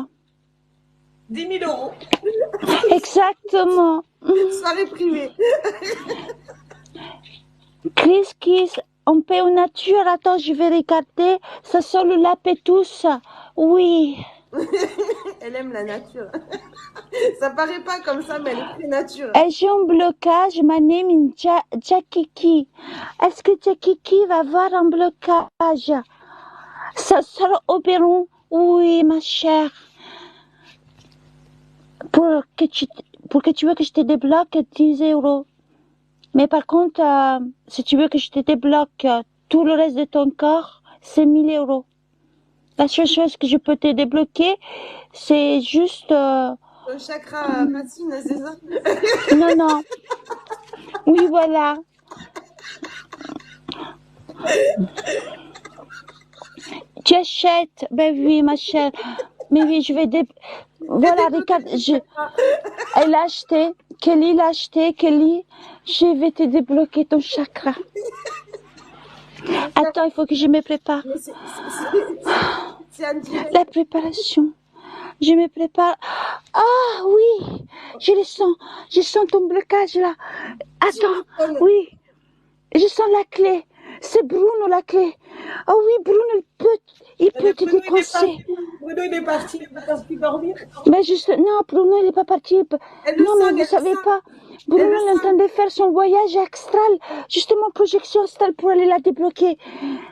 10 000 €. Exactement. Soirée privée. Chris Kiss, on paie en nature. Attends, je vais regarder. Ça sort le lapétus. Oui. Elle aime la nature. Ça paraît pas comme ça, mais elle est très nature. Et j'ai un blocage. Ma name is Jakiki. Est-ce que Jakiki va avoir un blocage? Ça sort au Pérou. Oui, ma chère. Pour que tu veux que je te débloque 10 €. Mais par contre, si tu veux que je te débloque tout le reste de ton corps, c'est 1000 €. La seule chose que je peux te débloquer, c'est juste... Ton chakra racine, c'est ça? Non, non. Oui, voilà. Tu achètes? Ben oui, ma chère. Mais oui, je vais... Voilà, regarde, elle a acheté. Kelly l'a acheté. Kelly, je vais te débloquer ton chakra. Attends, il faut que je me prépare. C'est un direct. La préparation. Je me prépare. Ah oui, je le sens. Je sens ton blocage là. Attends, oui. Je sens la clé. C'est Bruno la clé. Oh oui, Bruno, il peut te décoincer. Bruno, il est parti dormir. Mais juste, non, Bruno, il n'est pas parti. Non, mais vous ne savez pas. Bruno, il est en train de faire son voyage astral. Justement, projection astrale pour aller la débloquer.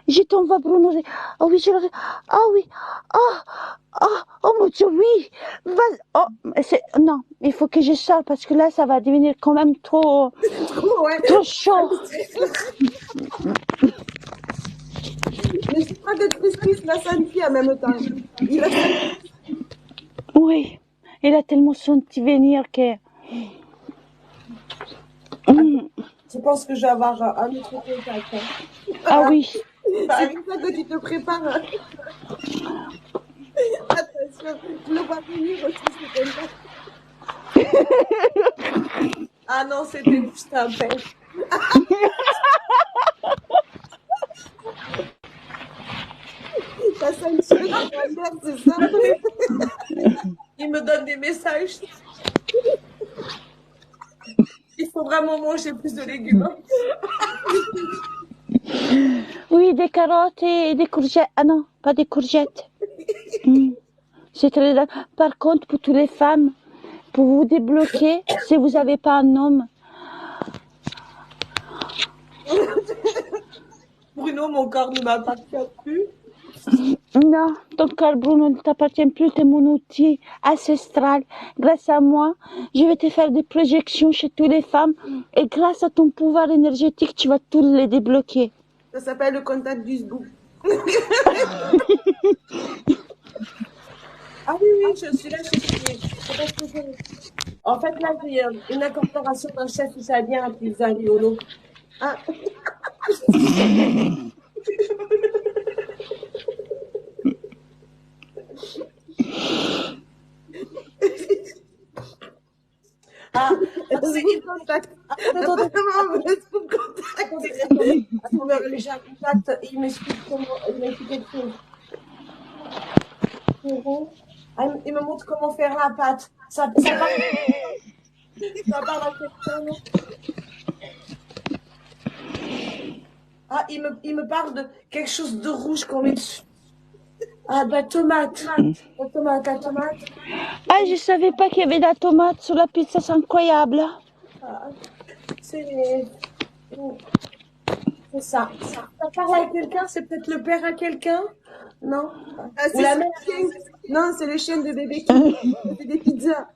Je t'envoie, Bruno. Oh oui, je le... Oh oui. Oh mon Dieu, oui. Oh, non, il faut que je sorte parce que là, ça va devenir quand même trop chaud. Mais je crois que Christus l'a senti en même temps. Il a senti. Oui, il a tellement senti venir que... Je pense que je vais avoir un autre contact. Hein. Ah oui. C'est pour ça que tu te prépares. Attention, tu ne vas pas venir aussi, c'est comme ça. Ah non, c'était juste un pêche. T'as senti le calvaire, c'est ça? Il me donne des messages. Il faut vraiment manger plus de légumes. Hein. Oui, des carottes et des courgettes. Ah non, pas des courgettes. C'est très... Par contre, pour toutes les femmes, pour vous débloquer, si vous n'avez pas un homme... Bruno, mon corps ne m'appartient plus. Non, ton cœur, Bruno, ne t'appartient plus, t'es mon outil ancestral. Grâce à moi, je vais te faire des projections chez toutes les femmes et grâce à ton pouvoir énergétique, tu vas tous les débloquer. Ça s'appelle le contact du zbou. Ah oui, oui, je suis là, je suis. En fait, là, j'ai une incorporation d'un chef italien à Pizza Liolo. Ah, Ah, c'est qui le contact? attendez, Vraiment, le zbou contact. attendez, j'ai un contact, il m'explique quelque chose. Ah, il me montre comment faire la pâte. Ça parle à quelqu'un, non? Ah, il me parle de quelque chose de rouge qu'on met dessus. Ah, de la tomate. La tomate. Ah, je savais pas qu'il y avait de la tomate sur la pizza, c'est incroyable. Ah, c'est ça. Ça parle à quelqu'un, c'est peut-être le père à quelqu'un? Non? Ah, Ou c'est la son mère? chien. Non, c'est le chien de bébé qui fait des pizzas.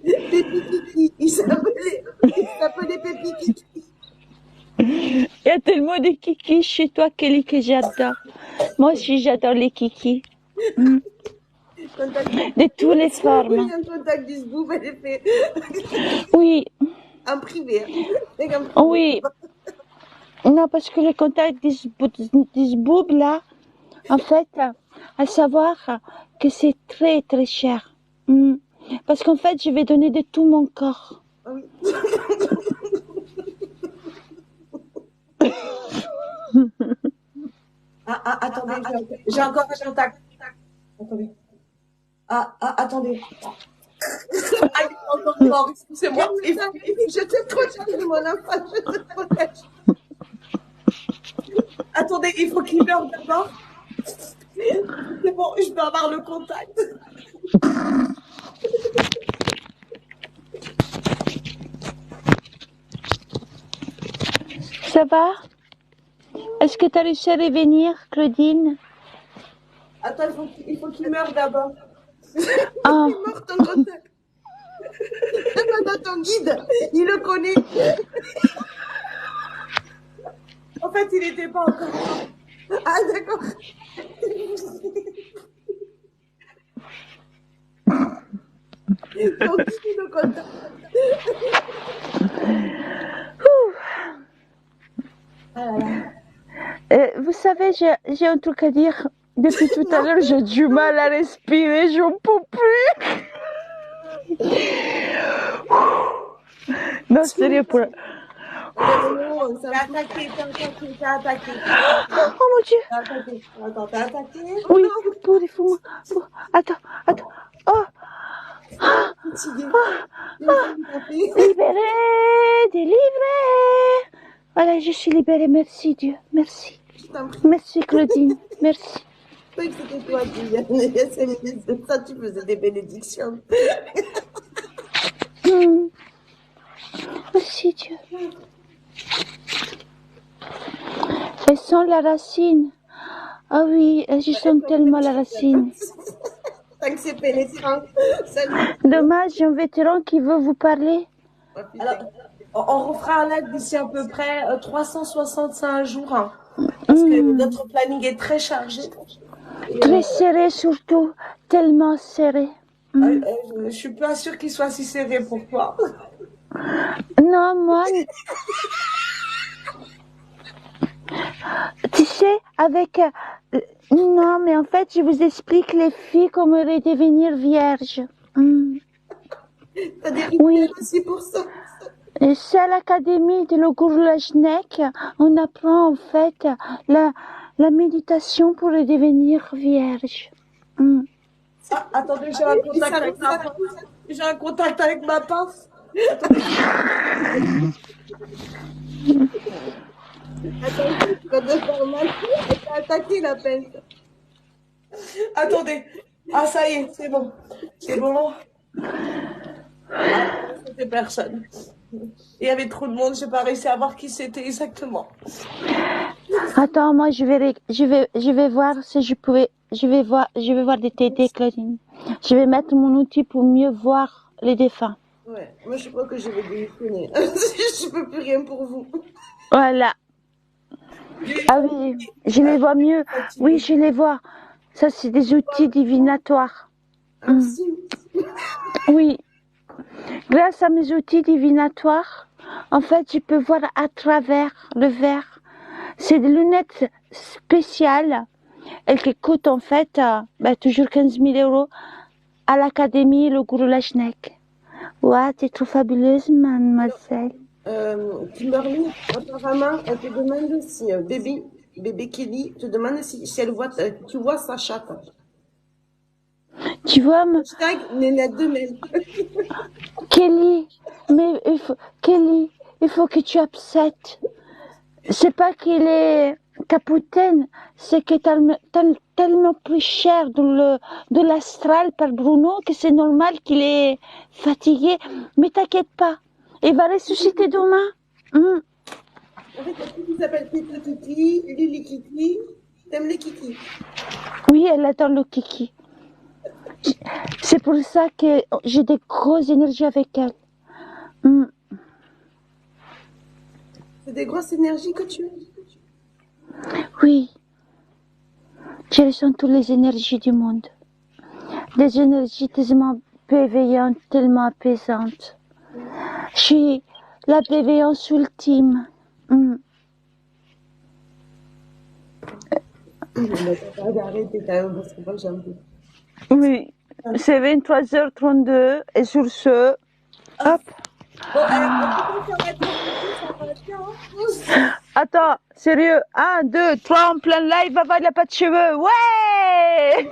Pépi Kiki. Il s'appelait Pépi Kiki. Il y a tellement de kikis chez toi, Kelly, que j'adore. Moi aussi, j'adore les kikis. Contact. De toutes les Oui, formes. un contact du zbou, elle est fait Oui, en privé. oui. Non, parce que le contact des zboob, là, en fait, à savoir que c'est très, très cher. Parce qu'en fait, je vais donner de tout mon corps. Attendez, j'ai encore un contact. Attendez. Attendez. Ah, il est encore mort, excusez-moi. Je te protège, mon enfant, je te protège. Attendez, il faut qu'il meure d'abord. C'est bon, je peux avoir le contact. Ça va? Est-ce que tu as réussi à revenir, Claudine? Attends, il faut qu'il meure d'abord. Ah, Il est mort ton contact. C'est pas dans ton guide, il le connaît. En fait, il n'était pas encore mort. Ah, d'accord. Ton guide, il le contact. Ah là là. vous savez, j'ai un truc à dire. Depuis tout à l'heure, j'ai du mal à respirer, j'en peux plus. Non, sérieux, pour... Non, ça T'as attaqué. Oh mon Dieu. Attends, t'as attaqué? Oui, pour les fous. Attends. Oh, libéré, délivré. Voilà, je suis libérée. Merci Dieu. Merci. Merci Claudine. Merci. Je croyais que c'était toi qui il y a 5 minutes de ça, tu faisais des bénédictions. Merci Dieu. Elles sont la racine. Ah oui, je sens tellement la racine. Tant que c'est pénétrant. Salut. Dommage, j'ai un vétéran qui veut vous parler. Alors, on refera un live d'ici à peu près 365 jours. Hein, parce que notre planning est très chargé. Très serré surtout, tellement serré. Je suis pas sûre qu'il soit si serré pour toi. Non, moi... Tu sais, avec... non, mais en fait, je vous explique les filles comment devenir vierges. T'as des rituels aussi pour ça. Et c'est à l'académie de l'Ogurlajnek, on apprend en fait la méditation pour devenir vierge. Attendez, j'ai un contact avec ma pince. J'ai un contact avec ma pince. Attendez. Attends, tu vas devoir mal. Elle t'a attaqué la pince. Attendez. Ah, ça y est, c'est bon. C'est bon. Ah, c'était personne. Il y avait trop de monde, j'ai pas réussi à voir qui c'était exactement. Attends, moi, je vais voir si je pouvais, je vais voir des TD, Claudine. Je vais mettre mon outil pour mieux voir les défunts. Ouais, moi je crois que je vais démissionner. Je peux plus rien pour vous. Voilà. Ah oui, je les vois mieux. Oui, je les vois. Ça, c'est des outils divinatoires. Ah si. Oui. Grâce à mes outils divinatoires, en fait, je peux voir à travers le verre. C'est des lunettes spéciales. Elles qui coûtent en fait toujours 15 000 euros à l'Académie Le Gourou Lachnek. Ouais, t'es trop fabuleuse, mademoiselle. Kimberly, apparemment, elle te demande si bébé Kelly te demande si elle voit, tu vois sa chatte. Tu vois, Hashtag Nénette de même. Kelly, mais Kelly, il faut que tu acceptes. C'est pas qu'il est capitaine, c'est que tellement plus cher de l'astral par Bruno que c'est normal qu'il est fatigué. Mais t'inquiète pas, il va ressusciter demain. En fait, il s'appelle Petit Kiki, Lily Kiki. T'aimes les Kiki? Oui, elle adore le kiki. C'est pour ça que j'ai des grosses énergies avec elle. C'est des grosses énergies que tu as. Oui, je ressens toutes les énergies du monde. Des énergies tellement bienveillantes, tellement apaisantes. Je suis la bienveillance ultime. Arrêtez quand même parce que moi j'en peux. Oui, c'est 23h32 et sur ce, hop. Bon, en tout cas, sur la télé, ça va bien. Hein. Attends, sérieux, 1, 2, 3 en plein live, Baba il a pas de cheveux, ouais.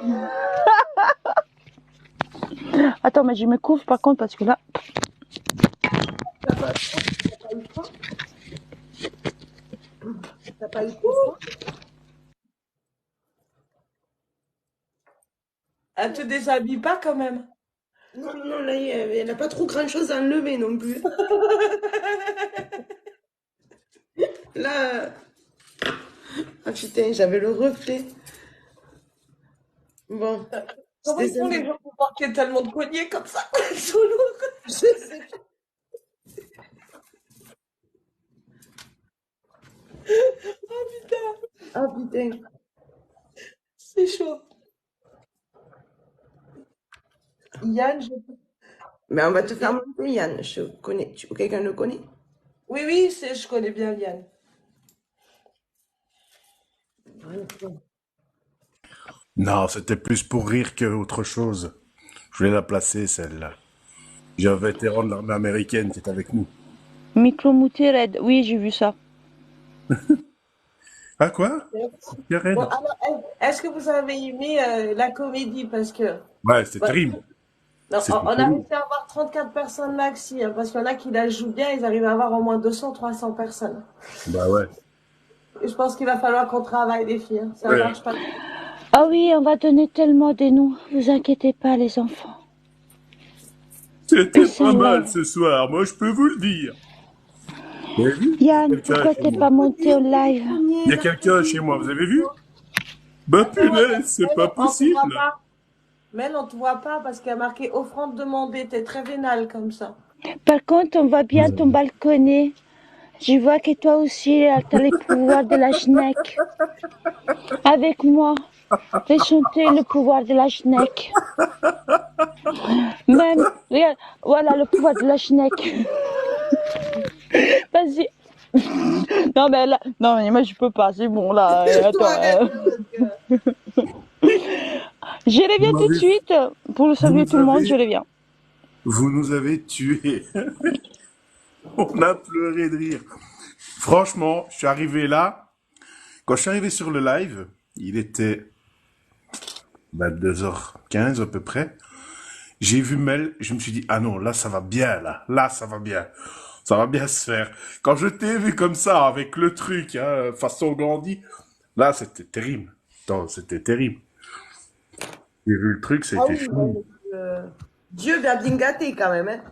Attends, mais je me couvre par contre parce que là... T'as pas eu froid? Elle te déshabille pas quand même. Non, non, là, elle n'a pas trop grand-chose à enlever non plus. Là, ah putain, j'avais le reflet. Bon, Comment ils font les gens pour porter tellement de colliers comme ça? Ils sont lourds. je sais pas. Oh putain, Ah putain. c'est chaud. Yann, Mais on va te faire monter, Yann. Je connais. Quelqu'un le connaît? Oui, oui, je connais bien Yann. Non, c'était plus pour rire que autre chose. Je voulais la placer, celle-là. J'ai un vétéran de l'armée américaine qui est avec nous. Micro-mouté raide, oui j'ai vu ça. Ah quoi? Bien raide. Bon, alors, est-ce que vous avez aimé la comédie? Parce que Ouais, c'était ouais, terrible. non, C'était on a terrible. réussi à avoir 34 personnes maxi, hein, parce qu'il y en a qui la jouent bien, ils arrivent à avoir au moins 200, 300 personnes. Bah ouais. Et je pense qu'il va falloir qu'on travaille, les filles. Hein. Ça Ouais. marche pas. Ah oui, on va donner tellement des noms, vous inquiétez pas les enfants. C'était Peace pas and mal love. ce soir, moi je peux vous le dire. Vous avez vu? Yann, Quelqu'un pourquoi chez t'es moi. pas monté au live? Il y a quelqu'un chez moi, vous avez vu? Bah punaise, c'est pas On te voit possible. pas. Mel, on te voit pas parce qu'il y a marqué offrande demandée. T'es très vénal comme ça. Par contre, on voit bien ton balconnet. Je vois que toi aussi, t'as les pouvoirs de la schneck. Avec moi, ressentez le pouvoir de la schneck. Même, regarde, voilà le pouvoir de la schneck. Vas-y. Non mais là, non mais moi je peux pas, c'est bon là. Attends. Je Vous reviens tout de m'avez, suite pour vous saluer nous tout le monde, je avez, reviens. vous nous avez tués. On a pleuré de rire. Franchement, je suis arrivé là. Quand je suis arrivé sur le live, il était 22h15 à peu près. J'ai vu Mel, je me suis dit, ah non, là ça va bien, là. Là ça va bien. Ça va bien se faire. Quand je t'ai vu comme ça, avec le truc, hein, façon Gandhi, là c'était terrible. Non, c'était terrible. J'ai vu le truc, Ah c'était oui, fou. Dieu va bien gâter quand même. Hein.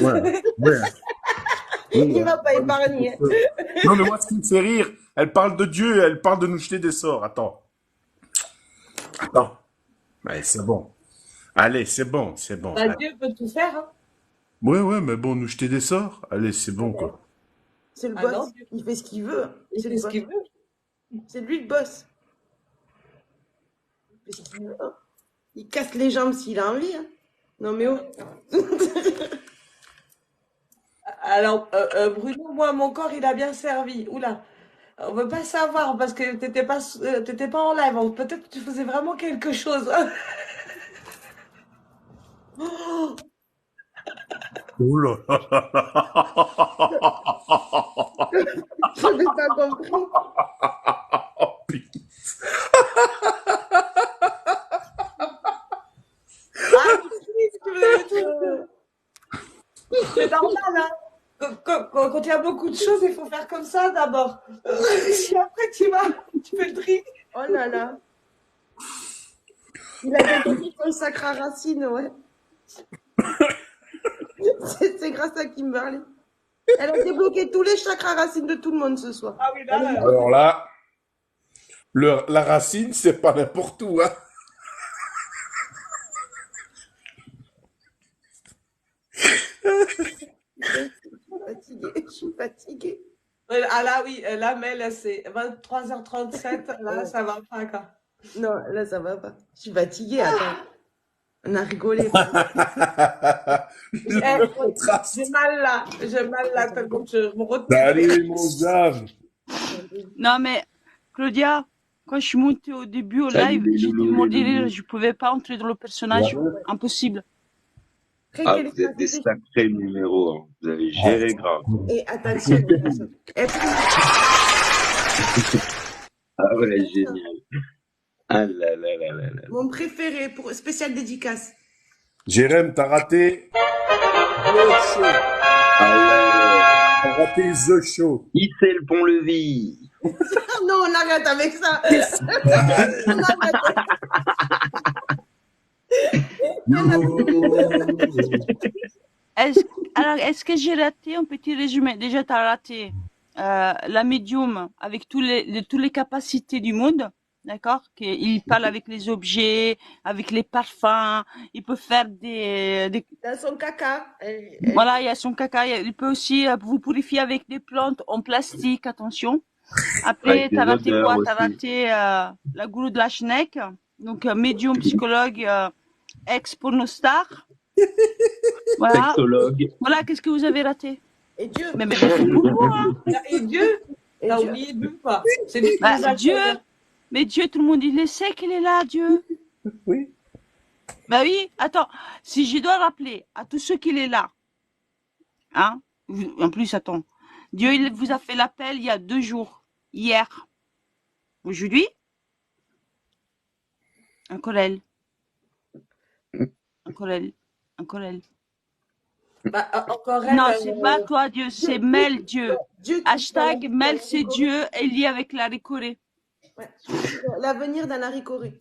Ouais, ouais. Il Oui, ne hein. va pas épargner. Non, mais moi, ce qui me fait rire, elle parle de Dieu, elle parle de nous jeter des sorts. Attends, attends. Ouais, c'est bon. Allez, c'est bon, c'est bon. Bah, Allez. Dieu peut tout faire. Hein. Ouais, ouais, mais bon, nous jeter des sorts. Allez, c'est bon, quoi. C'est le Ah non, boss. Il fait ce qu'il veut. il C'est fait le ce boss. qu'il veut. C'est lui le boss. Il fait ce qu'il veut. Hein. Il casse les jambes s'il a envie. Hein. Non mais oh. Alors, Bruno, moi, mon corps, il a bien servi. Oula, on veut pas savoir parce que t'étais pas en live. Peut-être que tu faisais vraiment quelque chose. Oh là là. Je n'ai pas compris. Oh, putain. Ah, qu'est-ce que vous avez tout. C'est normal, hein. Quand il y a beaucoup de choses, il faut faire comme ça d'abord. Si après tu fais le tri. Oh là là. Il a débloqué son sacre à Racine, ouais. C'est grâce à Kimberly. Elle a débloqué tous les chakras racines de tout le monde ce soir. Ah oui, là, Alors là, la racine, c'est pas n'importe où, hein. Je suis fatiguée. ah là, oui, là, mais là, c'est 23h37. Là, ça va pas, quoi. Non, là, ça va pas. Je suis fatiguée, attends. On a rigolé. Le contraste. J'ai mal là, tellement que je me retrouve. Salut, mon Zam. Non, mais Claudia, quand je suis montée au début au Salut live, les j'étais loulous, mon les délire, loulous. je pouvais pas entrer dans le personnage. Impossible. Ah, vous êtes des sacrés numéros, hein. Vous avez géré grave. Et attention, attention. Ah ouais, génial. Ah là là là là là. Mon préféré pour spécial dédicace. Jérém, t'as raté The Show. Ah T'as raté The Show. ouais. Hissez le pont-levis. Non, on arrête avec ça. On arrête. Est-ce que j'ai raté un petit résumé? Déjà, tu as raté la médium avec tous les capacités du monde, d'accord? Il parle avec les objets, avec les parfums, il peut faire des Dans son caca. voilà, il y a son caca, il peut aussi vous purifier avec des plantes en plastique, attention. Après, Avec tu as des raté odeurs quoi? aussi. Tu as raté la gourou de la Schneck, donc médium, psychologue, ex-pornostar. Voilà. Sexologue. Voilà, qu'est-ce que vous avez raté? Et Dieu. Mais c'est beaucoup, hein. Et Dieu, Et t'as Dieu. oublié Dieu, quoi. C'est lui qui Bah, nous a Dieu, choisis. mais Dieu, tout le monde, il le sait qu'il est là, Dieu. Oui. Bah oui, attends, si je dois rappeler à tous ceux qu'il est là, hein, en plus, attends, Dieu, il vous a fait l'appel il y a 2 jours, hier, aujourd'hui, encore elle, encore elle, encore elle. Bah, encore elle. Non, c'est pas toi, Dieu, c'est Mel, Dieu. Dieu qui Hashtag parle- Mel, c'est Dieu, est lié avec la Ricoré. Ouais. L'avenir d'Anna Ricoré.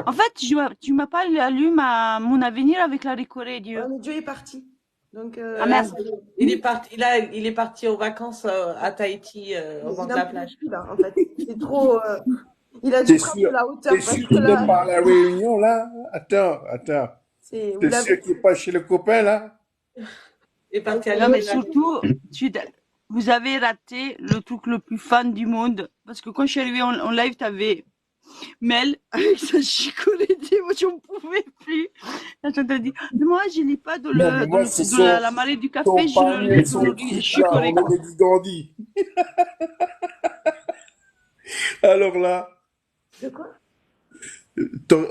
En fait, tu m'as pas lu mon avenir avec la Ricoré, Dieu. Ouais, mais Dieu est parti. Donc, Ah, merde. Il est parti aux vacances à Tahiti, au bord de la plage. Plus, là, en fait. C'est trop. Il a T'es dû prendre sûr- de la hauteur. T'es Parce sûr que qu'il est là, pas à la réunion, là? Attends. c'est. Vous T'es l'avez- sûr qu'il est pas chez le copain, là? Il est parti à Non, mais l'île. surtout, vous avez raté le truc le plus fun du monde. Parce que quand je suis arrivée en live, t'avais Mel avec sa chicolette. Moi, j'en pouvais plus. Là, t'as dit, moi, je lis pas dans Non, mais moi, c'est la marée du café, je le lis dans le chicolé. On est dit Gandhi. Alors là, De quoi?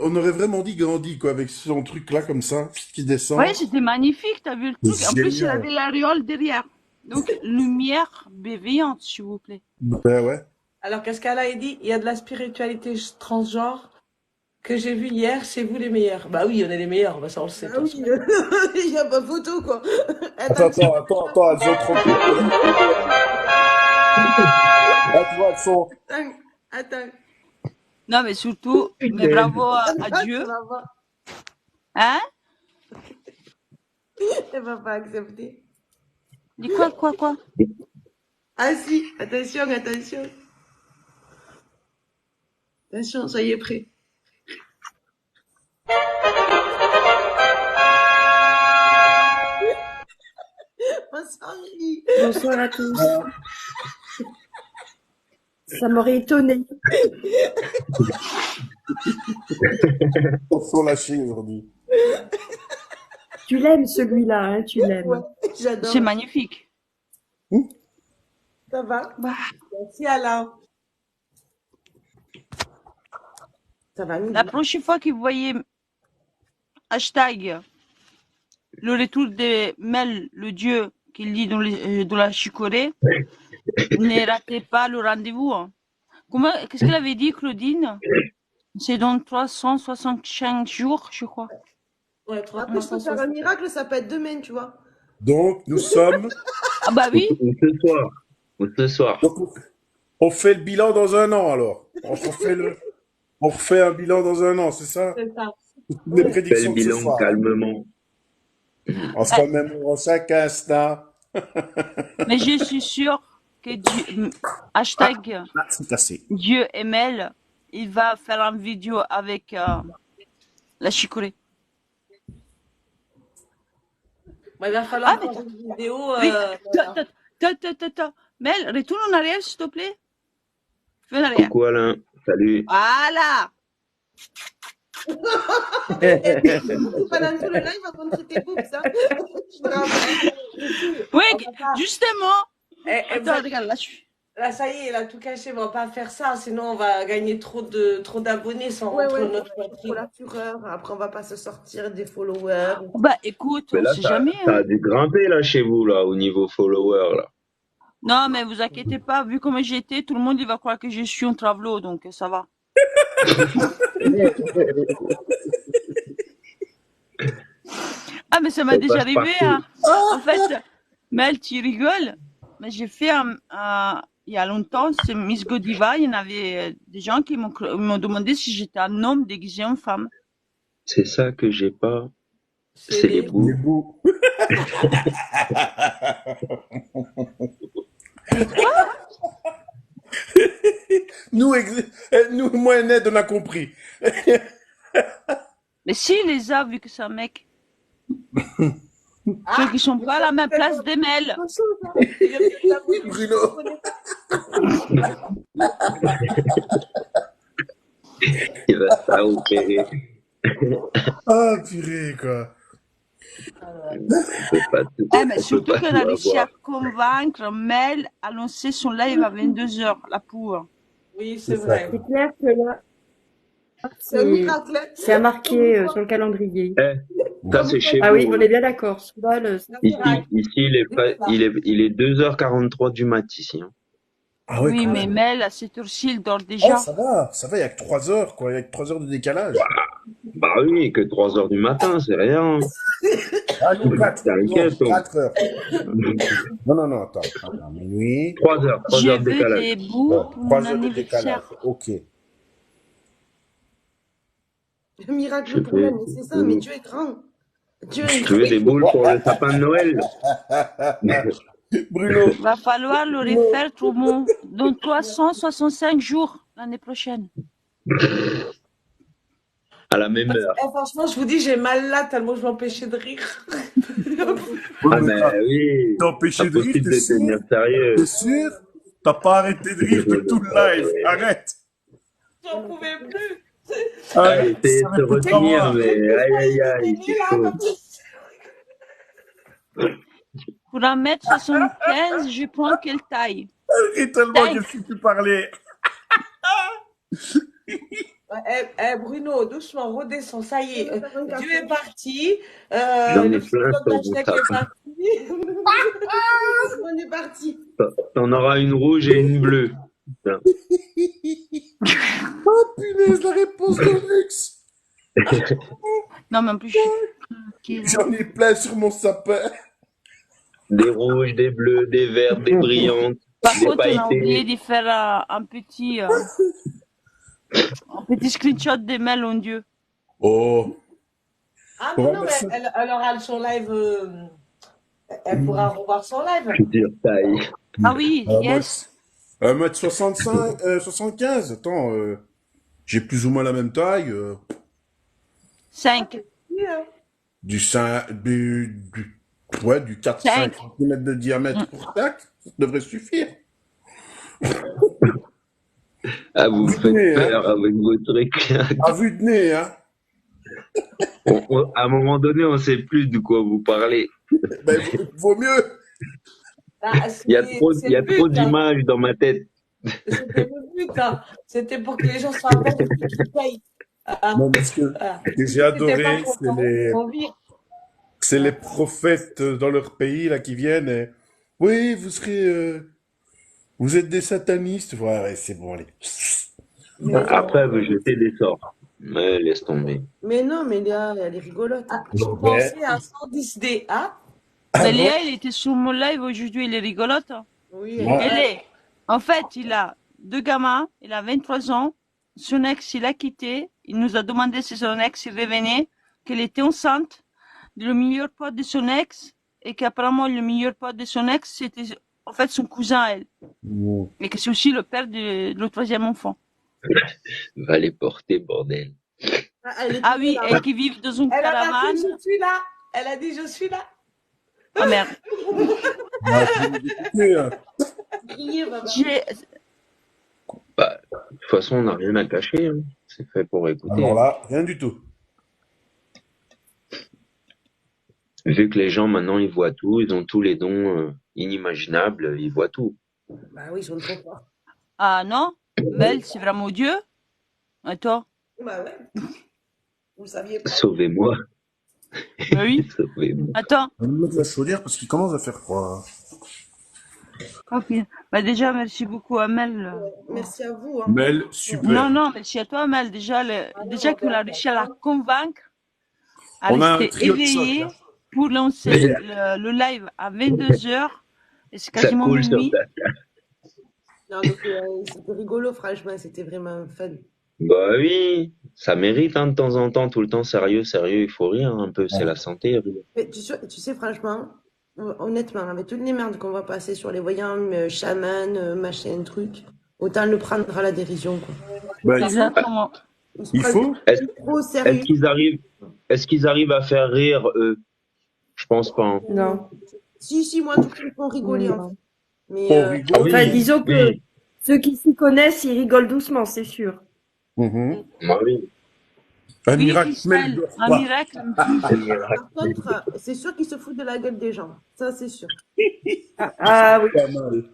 on aurait vraiment dit Gandhi, quoi, avec son truc là, comme ça, qui descend. Ouais, c'était magnifique, t'as vu le truc. En plus, il Génial. avait l'aréole derrière. Donc, lumière bienveillante, s'il vous plaît. Ben ouais. Alors, qu'est-ce qu'elle a dit? Il y a de la spiritualité transgenre que j'ai vue hier, c'est vous les meilleurs. Bah oui, on est les meilleurs, bah ça on le sait. Ah oui, il n'y a pas photo, quoi. Attends, elles ont trop Ah, tu vois, elles sont... Attends. Non, mais surtout, mais bravo à Dieu. Ça va voir. Hein? Elle va pas accepter. Dis quoi? Ah si, attention. Attention, soyez prêts. Bonsoir, Lily. Bonsoir à tous. Ça m'aurait étonné. On s'en lâché aujourd'hui. Tu l'aimes celui-là, hein, tu l'aimes. Ouais, j'adore. C'est magnifique. Ça va? Bah, Merci, Alain. Ça va, Lily? la prochaine fois que vous voyez hashtag le retour de Mel, le dieu qu'il lit dans la chicorée, ne ratez pas le rendez-vous. Hein. Qu'est-ce qu'elle avait dit, Claudine? C'est dans 365 jours, je crois. Ouais, Après, je peux faire un miracle, ça peut être demain, tu vois. Donc, nous sommes... Ah bah oui. Ou ce soir. Ou ce soir. Donc, on fait le bilan dans un an, alors. On refait un bilan dans un an, c'est ça? C'est ça. Les Fais prédictions le de ce bilan soir. calmement. On se remémore chaque instant. Mais je suis sûre que Dieu, hashtag Là, c'est cassé. Dieu et Mel, il va faire une vidéo avec la chicorée. Bah, il va falloir Ah, mais faire une vidéo. Oui. Voilà. Mel, retourne en arrière, s'il te plaît. Fais en arrière. Coucou Alain. Salut. Voilà. Pendant tout le live, on va montrer tes boobs, hein. Je te rappelle. Oui, justement. Attends, Attends, regarde, là, je suis. là, ça y est, il a tout caché. On va pas faire ça, sinon on va gagner trop d'abonnés sans Ouais, rentrer ouais, notre pour poitrine. la fureur. Après, on va pas se sortir des followers. Bah, écoute, Mais on là, sait ça, jamais. ça Hein. a dû grimper là chez vous, là, au niveau follower, là. Non, mais vous inquiétez pas, vu comment j'étais, tout le monde il va croire que je suis un travelot, donc ça va. Ah, mais ça m'a Ça déjà passe arrivé. partout. Hein. En fait, Mel, tu rigoles, mais j'ai fait il y a longtemps, c'est Miss Godiva, il y en avait des gens qui m'ont demandé si j'étais un homme déguisé en femme. C'est ça que j'ai pas. C'est les Les bouts. bouts. Nous, moi et Ned, on a compris. Mais si, les a, vu que c'est un mec. Ceux qui sont pas à la même place des Mel. Bruno. Il va se faire opérer. Ah, purée, quoi. On peut pas tout, Eh, mais on peut surtout pas qu'elle a tout réussi à avoir. convaincre Mel à lancer son live à 22h, la pauvre. Oui, C'est c'est ça, vrai. quoi. C'est clair que là, C'est un miracle. Hein. c'est à marquer sur le calendrier. Eh, ça c'est chez Ah oui, vous. on est bien d'accord. Celui-là, Ici, il est 2h43 du mat ici. Hein. Ah ouais, Oui, quand mais même. Mel, à cette heure-ci, elle dort Oh, déjà. ça va, il y a que 3 heures, quoi. Il y a que 3 heures de décalage. Bah oui, que 3h du matin, c'est rien. Ah non, 4. T'inquiète, Non, on- 4 heures. Non, attends. Attends, minuit. 3 heures Je de veux décalage. des bouts Bon, pour 3 mon heures de décalage. anniversaire. Ok. Un miracle Je pour fais- l'année, c'est ça, mais Dieu est grand. Dieu est Tu veux des boules pour le sapin de Noël? Bruno, Va falloir le refaire tout le monde dans 365 jours l'année prochaine. À la même heure. Eh, franchement, je vous dis, j'ai mal là tellement je m'empêchais de rire. Ah mais oui. t'as empêché Pas de rire, possible t'es de sûr? tenir sérieux. T'es sûr? T'as pas arrêté de rire de tout le live. Arrête. J'en pouvais plus. Ah, Arrête. essayez Ça de se va te retenir, avoir. mais aïe, c'est chaud. Pour 1m75, je prends quelle taille? Et tellement que si tu parlais. Bruno, doucement, redescends, ça y est. Dieu est parti. J'en ai Le plein film sur mon d'Hashtag sapin. est parti. On est parti. T'en auras une rouge et une bleue. Putain. Oh punaise, la réponse de luxe. Non, mais en plus, je suis tranquille. J'en ai plein sur mon sapin. Des rouges, des bleus, des vertes, des brillantes, Par des contre, on a oublié pailletés. de faire un petit screenshot des mails en Dieu. Oh. Ah, Pour mais un non, mais médecin. elle aura son live. Elle pourra revoir son live. Plusieurs tailles. Ah oui, Moi, yes. 1m65, 75. Attends, j'ai plus ou moins la même taille. 5. Oui, hein. Du 5, ouais, du 4-5 5. cm de diamètre pour tac, ça devrait suffire. Ah, vous me Vue de faites nez, hein. peur avec vos trucs. À vue de nez, hein. À un moment donné, on sait plus de quoi vous parlez. Ben, vaut mieux. Ah, Il y a c'est il y a le trop but, hein. d'images dans ma tête. C'était le but, hein. C'était pour que les gens se rappellent qui paye. Ah, Non, parce que ah. ce que j'ai Si t'étais pas adoré, content, on vire. c'est les prophètes dans leur pays, là, qui viennent et, oui, vous êtes des satanistes. Ouais, ouais, c'est bon, allez. Mais, Après, vous jetez des sorts. Mais laisse tomber. Mais non, mais Léa, elle est rigolote. ah, j'ai Ouais. pensé à 110D. Ah, Mais bon? Léa, il était sur mon live aujourd'hui, il est rigolote. Oui, Ouais. Elle est. En fait, il a 2 gamins, il a 23 ans. Son ex, il a quitté. Il nous a demandé si son ex, il revenait, qu'elle était enceinte, le meilleur pote de son ex, et qu'apparemment, le meilleur pote de son ex, c'était en fait son cousin à elle. Mmh. Et que c'est aussi le père de le 3e enfant. Va les porter, bordel. Elle est Ah toujours oui, là. et qui vivent dans une elle a pas caravane. dit je suis là. Elle a dit je suis là. Ah merde. Ouais, faut nous écouter, hein. Crier, maman. J'ai, Bah, de toute façon, on n'a rien à cacher. Hein. C'est fait pour écouter. Alors Hein. là, rien du tout. Vu que les gens, maintenant, ils voient tout, ils ont tous les dons inimaginables, ils voient tout. Bah oui, ils sont trop forts. ah non, Mel, c'est vraiment Dieu. Et toi? Bah ouais. Vous le saviez pas. Sauvez-moi. Bah oui. Sauvez-moi. Attends. On va mettre la chaudière parce qu'il commence à faire froid. Ok. Bah déjà, merci beaucoup à Mel. Merci à vous. Hein. Mel, super. Non, non, merci à toi, Mel. Déjà, déjà qu'on a réussi à la convaincre à On a un rester trio de choc, éveillée hein. pour lancer le live à 22h. Et c'est Ça quasiment coule sur minuit. ta... Non, donc, c'était rigolo, franchement. C'était vraiment fun. Bah oui, ça mérite hein, de temps en temps, tout le temps sérieux, sérieux, il faut rire un peu, c'est la santé. Rire. Mais tu sais, franchement, honnêtement, avec toutes les merdes qu'on va passer sur les voyants, chamans, machin, truc, autant le prendre à la dérision, quoi. Bah, Exactement. On se il prend faut. trop au Est-ce sérieux. qu'ils arrivent à faire rire eux? Je pense pas. Hein. Non. Si, moi, en tout cas, ils font rigoler, en fait. Mais, On rigole. Enfin, disons que Oui. ceux qui s'y connaissent, ils rigolent doucement, c'est sûr. Mhm. Bah oui. Un Oui, miracle, Mel Christelle, dort un pas. miracle. par contre, c'est sûr qu'ils se foutent de la gueule des gens. Ça, c'est sûr. Ah oui. Pas mal.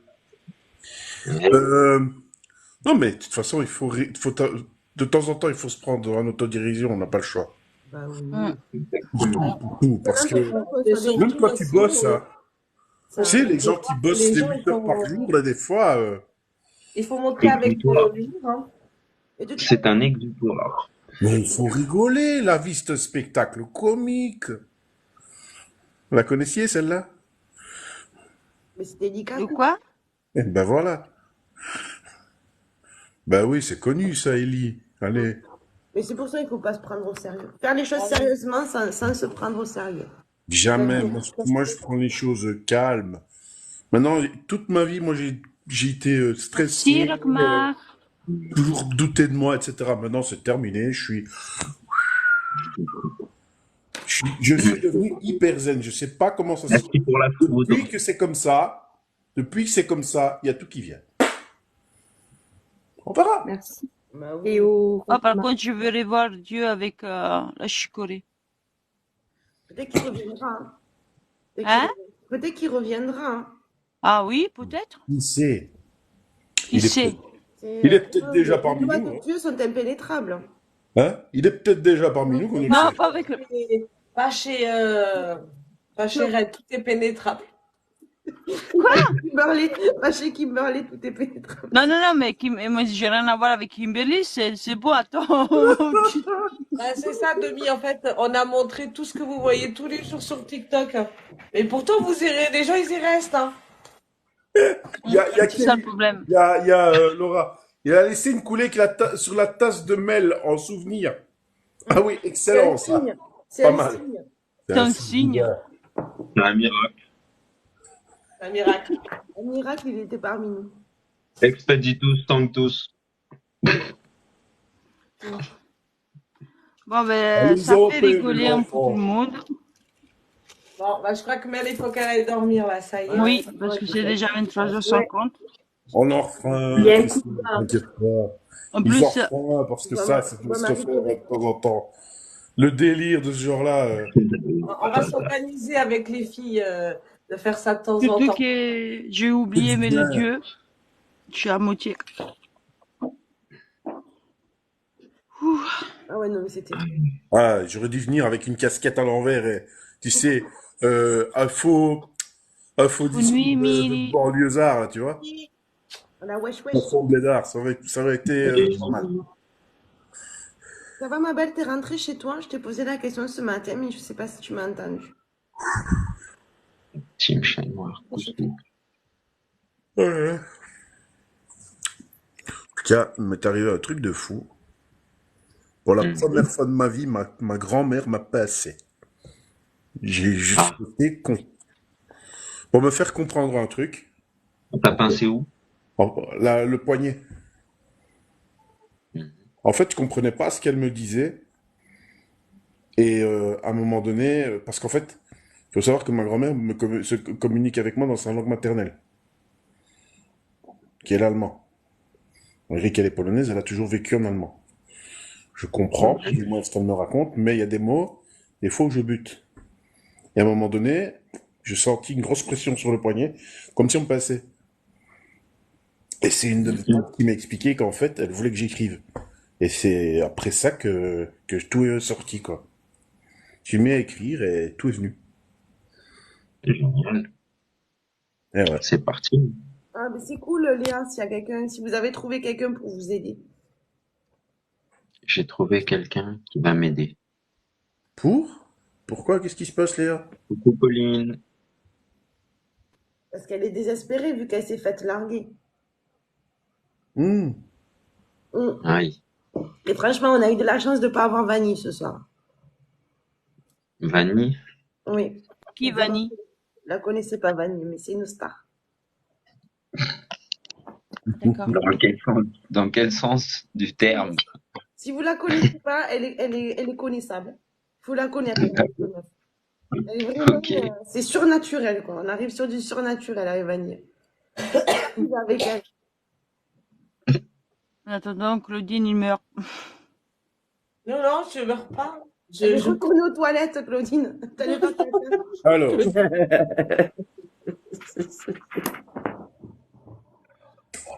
Non, mais de toute façon, de temps en temps, il faut se prendre en autodérision, on n'a pas le choix. Bah oui. Parce que surtout même quand tu aussi, bosses, hein, ça- tu sais, les gens qui bossent les les gens, 8 heures par jour, là, des fois, Il faut montrer avec Exutoire. le livre. Hein. Et de toute C'est un exutoire. mais il faut rigoler, la vie, c'est un spectacle comique. Vous la connaissiez, celle-là? mais c'est délicat. De quoi? Eh ben voilà. Ben oui, c'est connu, ça, Ellie. Allez. Mais c'est pour ça qu'il faut pas se prendre au sérieux. Faire les choses sérieusement sans se prendre au sérieux. Jamais. Moi, je prends les choses calmes. Maintenant, toute ma vie, moi, j'ai été stressé. Si, Rockmar. Toujours douter de moi, etc. Maintenant, c'est terminé. Je suis devenu hyper zen. Je sais pas comment ça se fait. Merci pour la foudre. Depuis que c'est comme ça, il y a tout qui vient. On verra. Merci. Bah oui. Et au... Ah, par contre, je veux revoir Dieu avec la chicorée. Peut-être qu'il reviendra. Hein. Hein? Peut-être qu'il reviendra. Hein. Ah oui, peut-être. Qui sait? Qui Il est sait? Il est peut-être déjà les parmi lois nous. de Hein. Dieu sont impénétrables. Hein? Il est peut-être déjà parmi nous. Qu'on ne le Non, sait. pas avec le... Pas chez Red, tout est pénétrable. Kimberly, pas chez Kimberly, tout est pénétrable. Non, non, non, mais moi, j'ai rien à voir avec Kimberly, c'est beau, attends. Ben, c'est ça, Demi, en fait, on a montré tout ce que vous voyez tous les jours sur TikTok. Et pourtant, vous irez, les gens, ils y restent. Hein. Il y a C'est ça le problème. Il y a Laura. Il a laissé une coulée sur la tasse de Mel en souvenir. Ah oui, excellent ça. C'est Pas un mal. signe, C'est C'est un un signe signe. divin. C'est un miracle. un miracle. Un miracle, il était parmi nous. Expeditus sanctus. Bon, ben, Allez ça au fait paix, les rigoler un peu tout le enfants. monde. Bon, bah, je crois que Mel, il faut qu'elle aille dormir, là, ça y est. Oui, parce que c'est déjà Ouais. 23h50. On en refera Il y un, a un tu coup sais, de barre. t'inquiète pas. En Ils en plus, refont un parce Je que dois ça, m'a- ça je doit dois se refaire de m'arrêter. temps en temps. Le délire de ce genre-là. On va s'organiser avec les filles de faire ça de temps en surtout temps. que j'ai C'est oublié du mes bien. dieux. Je suis à moitié. Ouh. Ah ouais, non, mais c'était. Ah, j'aurais dû venir avec une casquette à l'envers et, tu sais, un faux Bonne discours nuit, de Mini. banlieusard, là, tu vois. Voilà, wesh, Mon wesh. fond blédard, ça aurait été pas mal. Ça va, ma belle, t'es rentrée chez toi? Je t'ai posé la question ce matin, mais je sais pas si tu m'as entendu. Team chat noir. Ouais. En tout cas, il m'est arrivé un truc de fou. Pour la première fois de ma vie, ma grand-mère m'a passé. J'ai juste Ah, été con. Pour me faire comprendre un truc, t'as pincé où? le poignet. En fait, je comprenais pas ce qu'elle me disait. Et à un moment donné, parce qu'en fait, il faut savoir que ma grand-mère se communique avec moi dans sa langue maternelle, qui est l'allemand. Malgré qu'elle est polonaise, elle a toujours vécu en allemand. Je comprends, du moins ce qu'elle me raconte, mais il y a des mots, des fois où je bute. Et à un moment donné, je sentis une grosse pression sur le poignet, comme si on me passait. Et c'est une de mes tantes qui m'a expliqué qu'en fait, elle voulait que j'écrive. Et c'est après ça que tout est sorti, quoi. J'ai mis à écrire et tout est venu. Génial. Et ouais. C'est parti. Ah, mais c'est cool, Léa, s'il y a quelqu'un, si vous avez trouvé quelqu'un pour vous aider. J'ai trouvé quelqu'un qui va m'aider. Pourquoi? Qu'est-ce qui se passe, Léa? Coucou Pauline. Parce qu'elle est désespérée vu qu'elle s'est faite larguer. Hmm. Aïe. Et franchement, on a eu de la chance de ne pas avoir Vanille ce soir. Vanille. Oui. Qui Vanille? Je la connaissais pas, Vanille, mais c'est une star. D'accord. Dans quel sens du terme? Si vous la connaissez pas, elle est connaissable. Il faut la connaître. Elle est vraiment, Ok. c'est surnaturel, quoi. On arrive sur du surnaturel avec Vanille. Avec elle. En attendant, Claudine, il meurt. Non, non, je meurs pas. Elle est retournée aux toilettes, Claudine. T'allais pas te faire. Alors,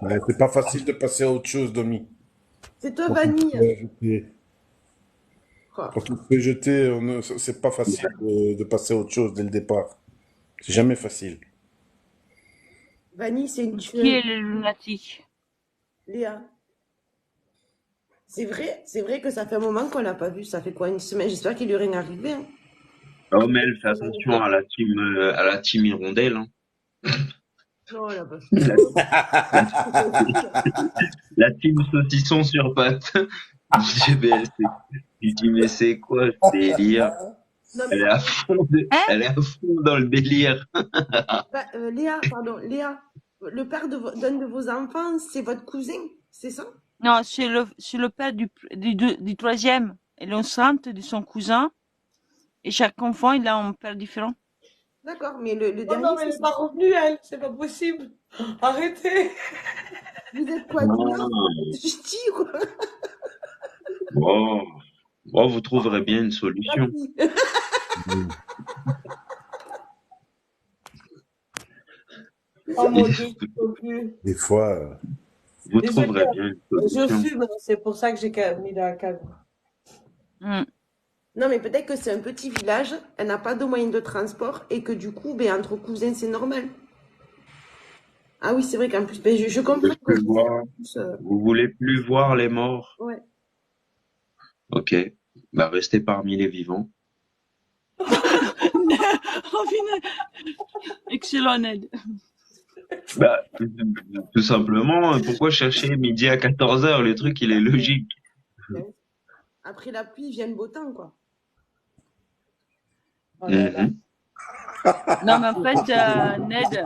ouais, c'est pas facile de passer à autre chose, Domi. C'est toi, Quand on Vanille. se fait jeter, Quoi. quand on se fait jeter, c'est pas facile de passer à autre chose dès le départ. C'est jamais facile. Vanille, c'est une Qui est tueuse. le lunatique? Léa. C'est vrai que ça fait un moment qu'on l'a pas vu. Ça fait quoi, une semaine? J'espère qu'il lui est rien arrivé. Hein. Oh Mel, fais attention à la team hirondelle. Hein. Non, elle a pas fait. La team saucisson sur pattes. GBLC. Je dis mais c'est quoi ce délire? Non, mais, Elle est à fond dans le délire. bah, Léa, pardon, Léa, le père d'un de vos enfants, c'est votre cousin, c'est ça? Non, c'est le père du troisième. Elle est enceinte de son cousin. Et chaque enfant, il a un père différent. D'accord, mais le Oh dernier, non, mais elle n'est pas revenue, elle. C'est pas possible. Arrêtez. vous êtes quoi, Dina? Je dis, quoi. Bon, vous trouverez bien une solution. Oh mon Dieu, je peux plus. Des fois, Vous Désolée, trouverez bien une Je solution. fume, c'est pour ça que j'ai mis la cave. Hmm. Non, mais peut-être que c'est un petit village, elle n'a pas de moyen de transport et que du coup, ben, entre cousins, c'est normal. Ah oui, c'est vrai qu'en plus, ben, je comprends que plus voir. Vous voulez plus voir les morts? ouais. Ok. Bah, restez parmi les vivants. Oh, final. Excellent, Ned. Bah, tout simplement, pourquoi chercher midi à 14h? Le truc, il est logique. Après la pluie vient le beau temps, quoi. Oh là là. Mhm. Non, mais en fait, Ned,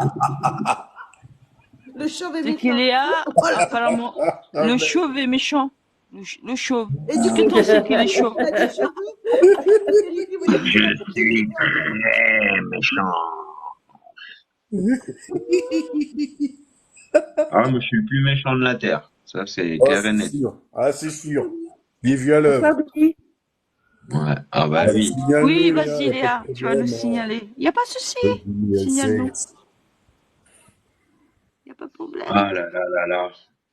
Le chauve est c'est méchant. qu'il est apparemment, Ah, le mais- chauve est méchant. Le chauve. Et du Est-ce que coup, toi aussi qu'il est chauve? t'as dit chauve. C'est lui qui voulait Je suis très méchant. Ah, mais je suis le plus méchant de la Terre. Ça, c'est Ah, clair et c'est net. sûr. Ah, c'est sûr. Bien vu à l'œuvre. Bonsoir, Denis. Ouais. Ah bah Ah, oui. signale-nous, Oui, Léa, vas-y, y a pas Léa, de tu vas nous problème. signaler. Il n'y a pas de souci. Vas-y, Signale-nous. c'est- Il n'y a pas de problème. Ah là là là là.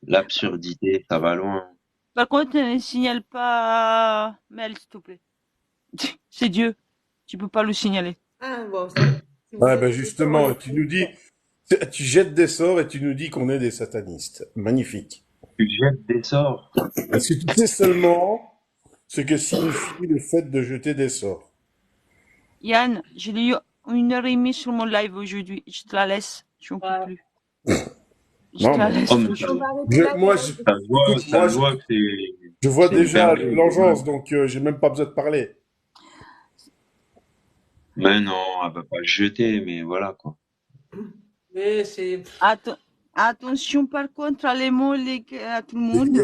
L'absurdité, ça va loin. Par contre, ne signale pas Mel, s'il te plaît. C'est Dieu. Tu peux pas le signaler. Ah, bon, ça. Si vous Ouais, êtes ben d'accord, justement, allez. tu nous dis, tu jettes des sorts et tu nous dis qu'on est des satanistes. Magnifique. Tu jettes des sorts. Est-ce que tu sais seulement ce que signifie le fait de jeter des sorts? Yann, j'ai lu 1 heure et demie sur mon live aujourd'hui. Je te la laisse. Je n'en peux Ouais. plus. Je Non, te la mais laisse. Oh, mais le ça, On jeu. va arrêter là. moi, ça se voit, écoute, ça se voit que je vois c'est déjà pervers. l'engeance, donc j'ai même pas besoin de parler. Mais non, elle va pas le jeter, mais voilà quoi. Mais c'est. Attention, par contre, à les mots, à tout le monde. Ouais,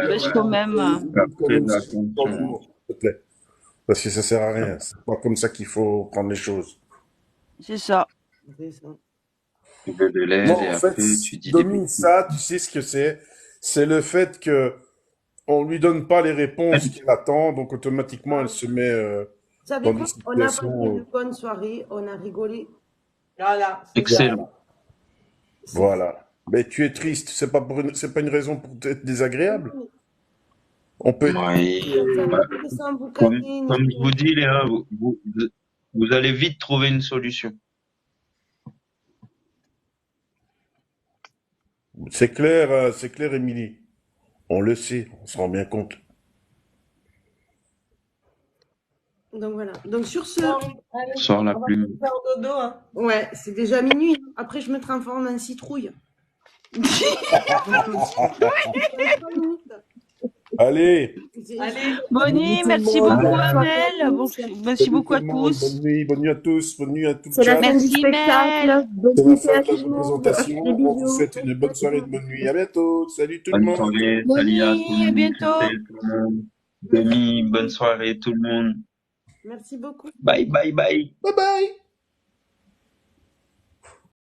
Parce que quand même. faire Quand très même, attention. s'il te plaît. Parce que ça sert à rien. C'est pas comme ça qu'il faut prendre les choses. C'est ça. C'est ça. Tu veux de l'aide Non, et en fait, après tu dis des domine bêtises. ça, tu sais ce que c'est. C'est le fait que on lui donne pas les réponses qu'il attend, donc automatiquement elle se met Vous savez dans quoi? des On a passé situations. une bonne soirée, on a rigolé. Voilà. C'est Excellent. Voilà. Mais tu es triste, c'est pas une raison pour être désagréable. On peut. Oui. Ça Ouais. fait sans vous Comme, caler, ni comme je rien. vous dis, Léa, vous allez vite trouver une solution. C'est clair, Émilie. On le sait, on se rend bien compte. Donc voilà. Donc sur ce, bon. Allez, Sors la on va plume. se faire dodo. Hein. ouais, c'est déjà minuit. Après, je me transforme en citrouille. Allez, Allez. Bonne nuit, tout le merci monde. beaucoup, Bonne Amel. Merci salut beaucoup tout à le monde, tous. bonne nuit à tous, bonne nuit à tout le C'est la chat. fin du Merci, spectacle. Mel. Bonne C'est la nuit fin à de tout la le monde. représentation. Des On vous bisous. souhaite une bonne soirée, de bonne nuit. À bientôt. Salut tout le Bonne monde. soirée, Bonne salut à tout nuit, à le monde, bientôt. Christelle, tout le monde. Demi, bonne soirée tout le monde. Merci beaucoup. Bye bye bye. Bye bye.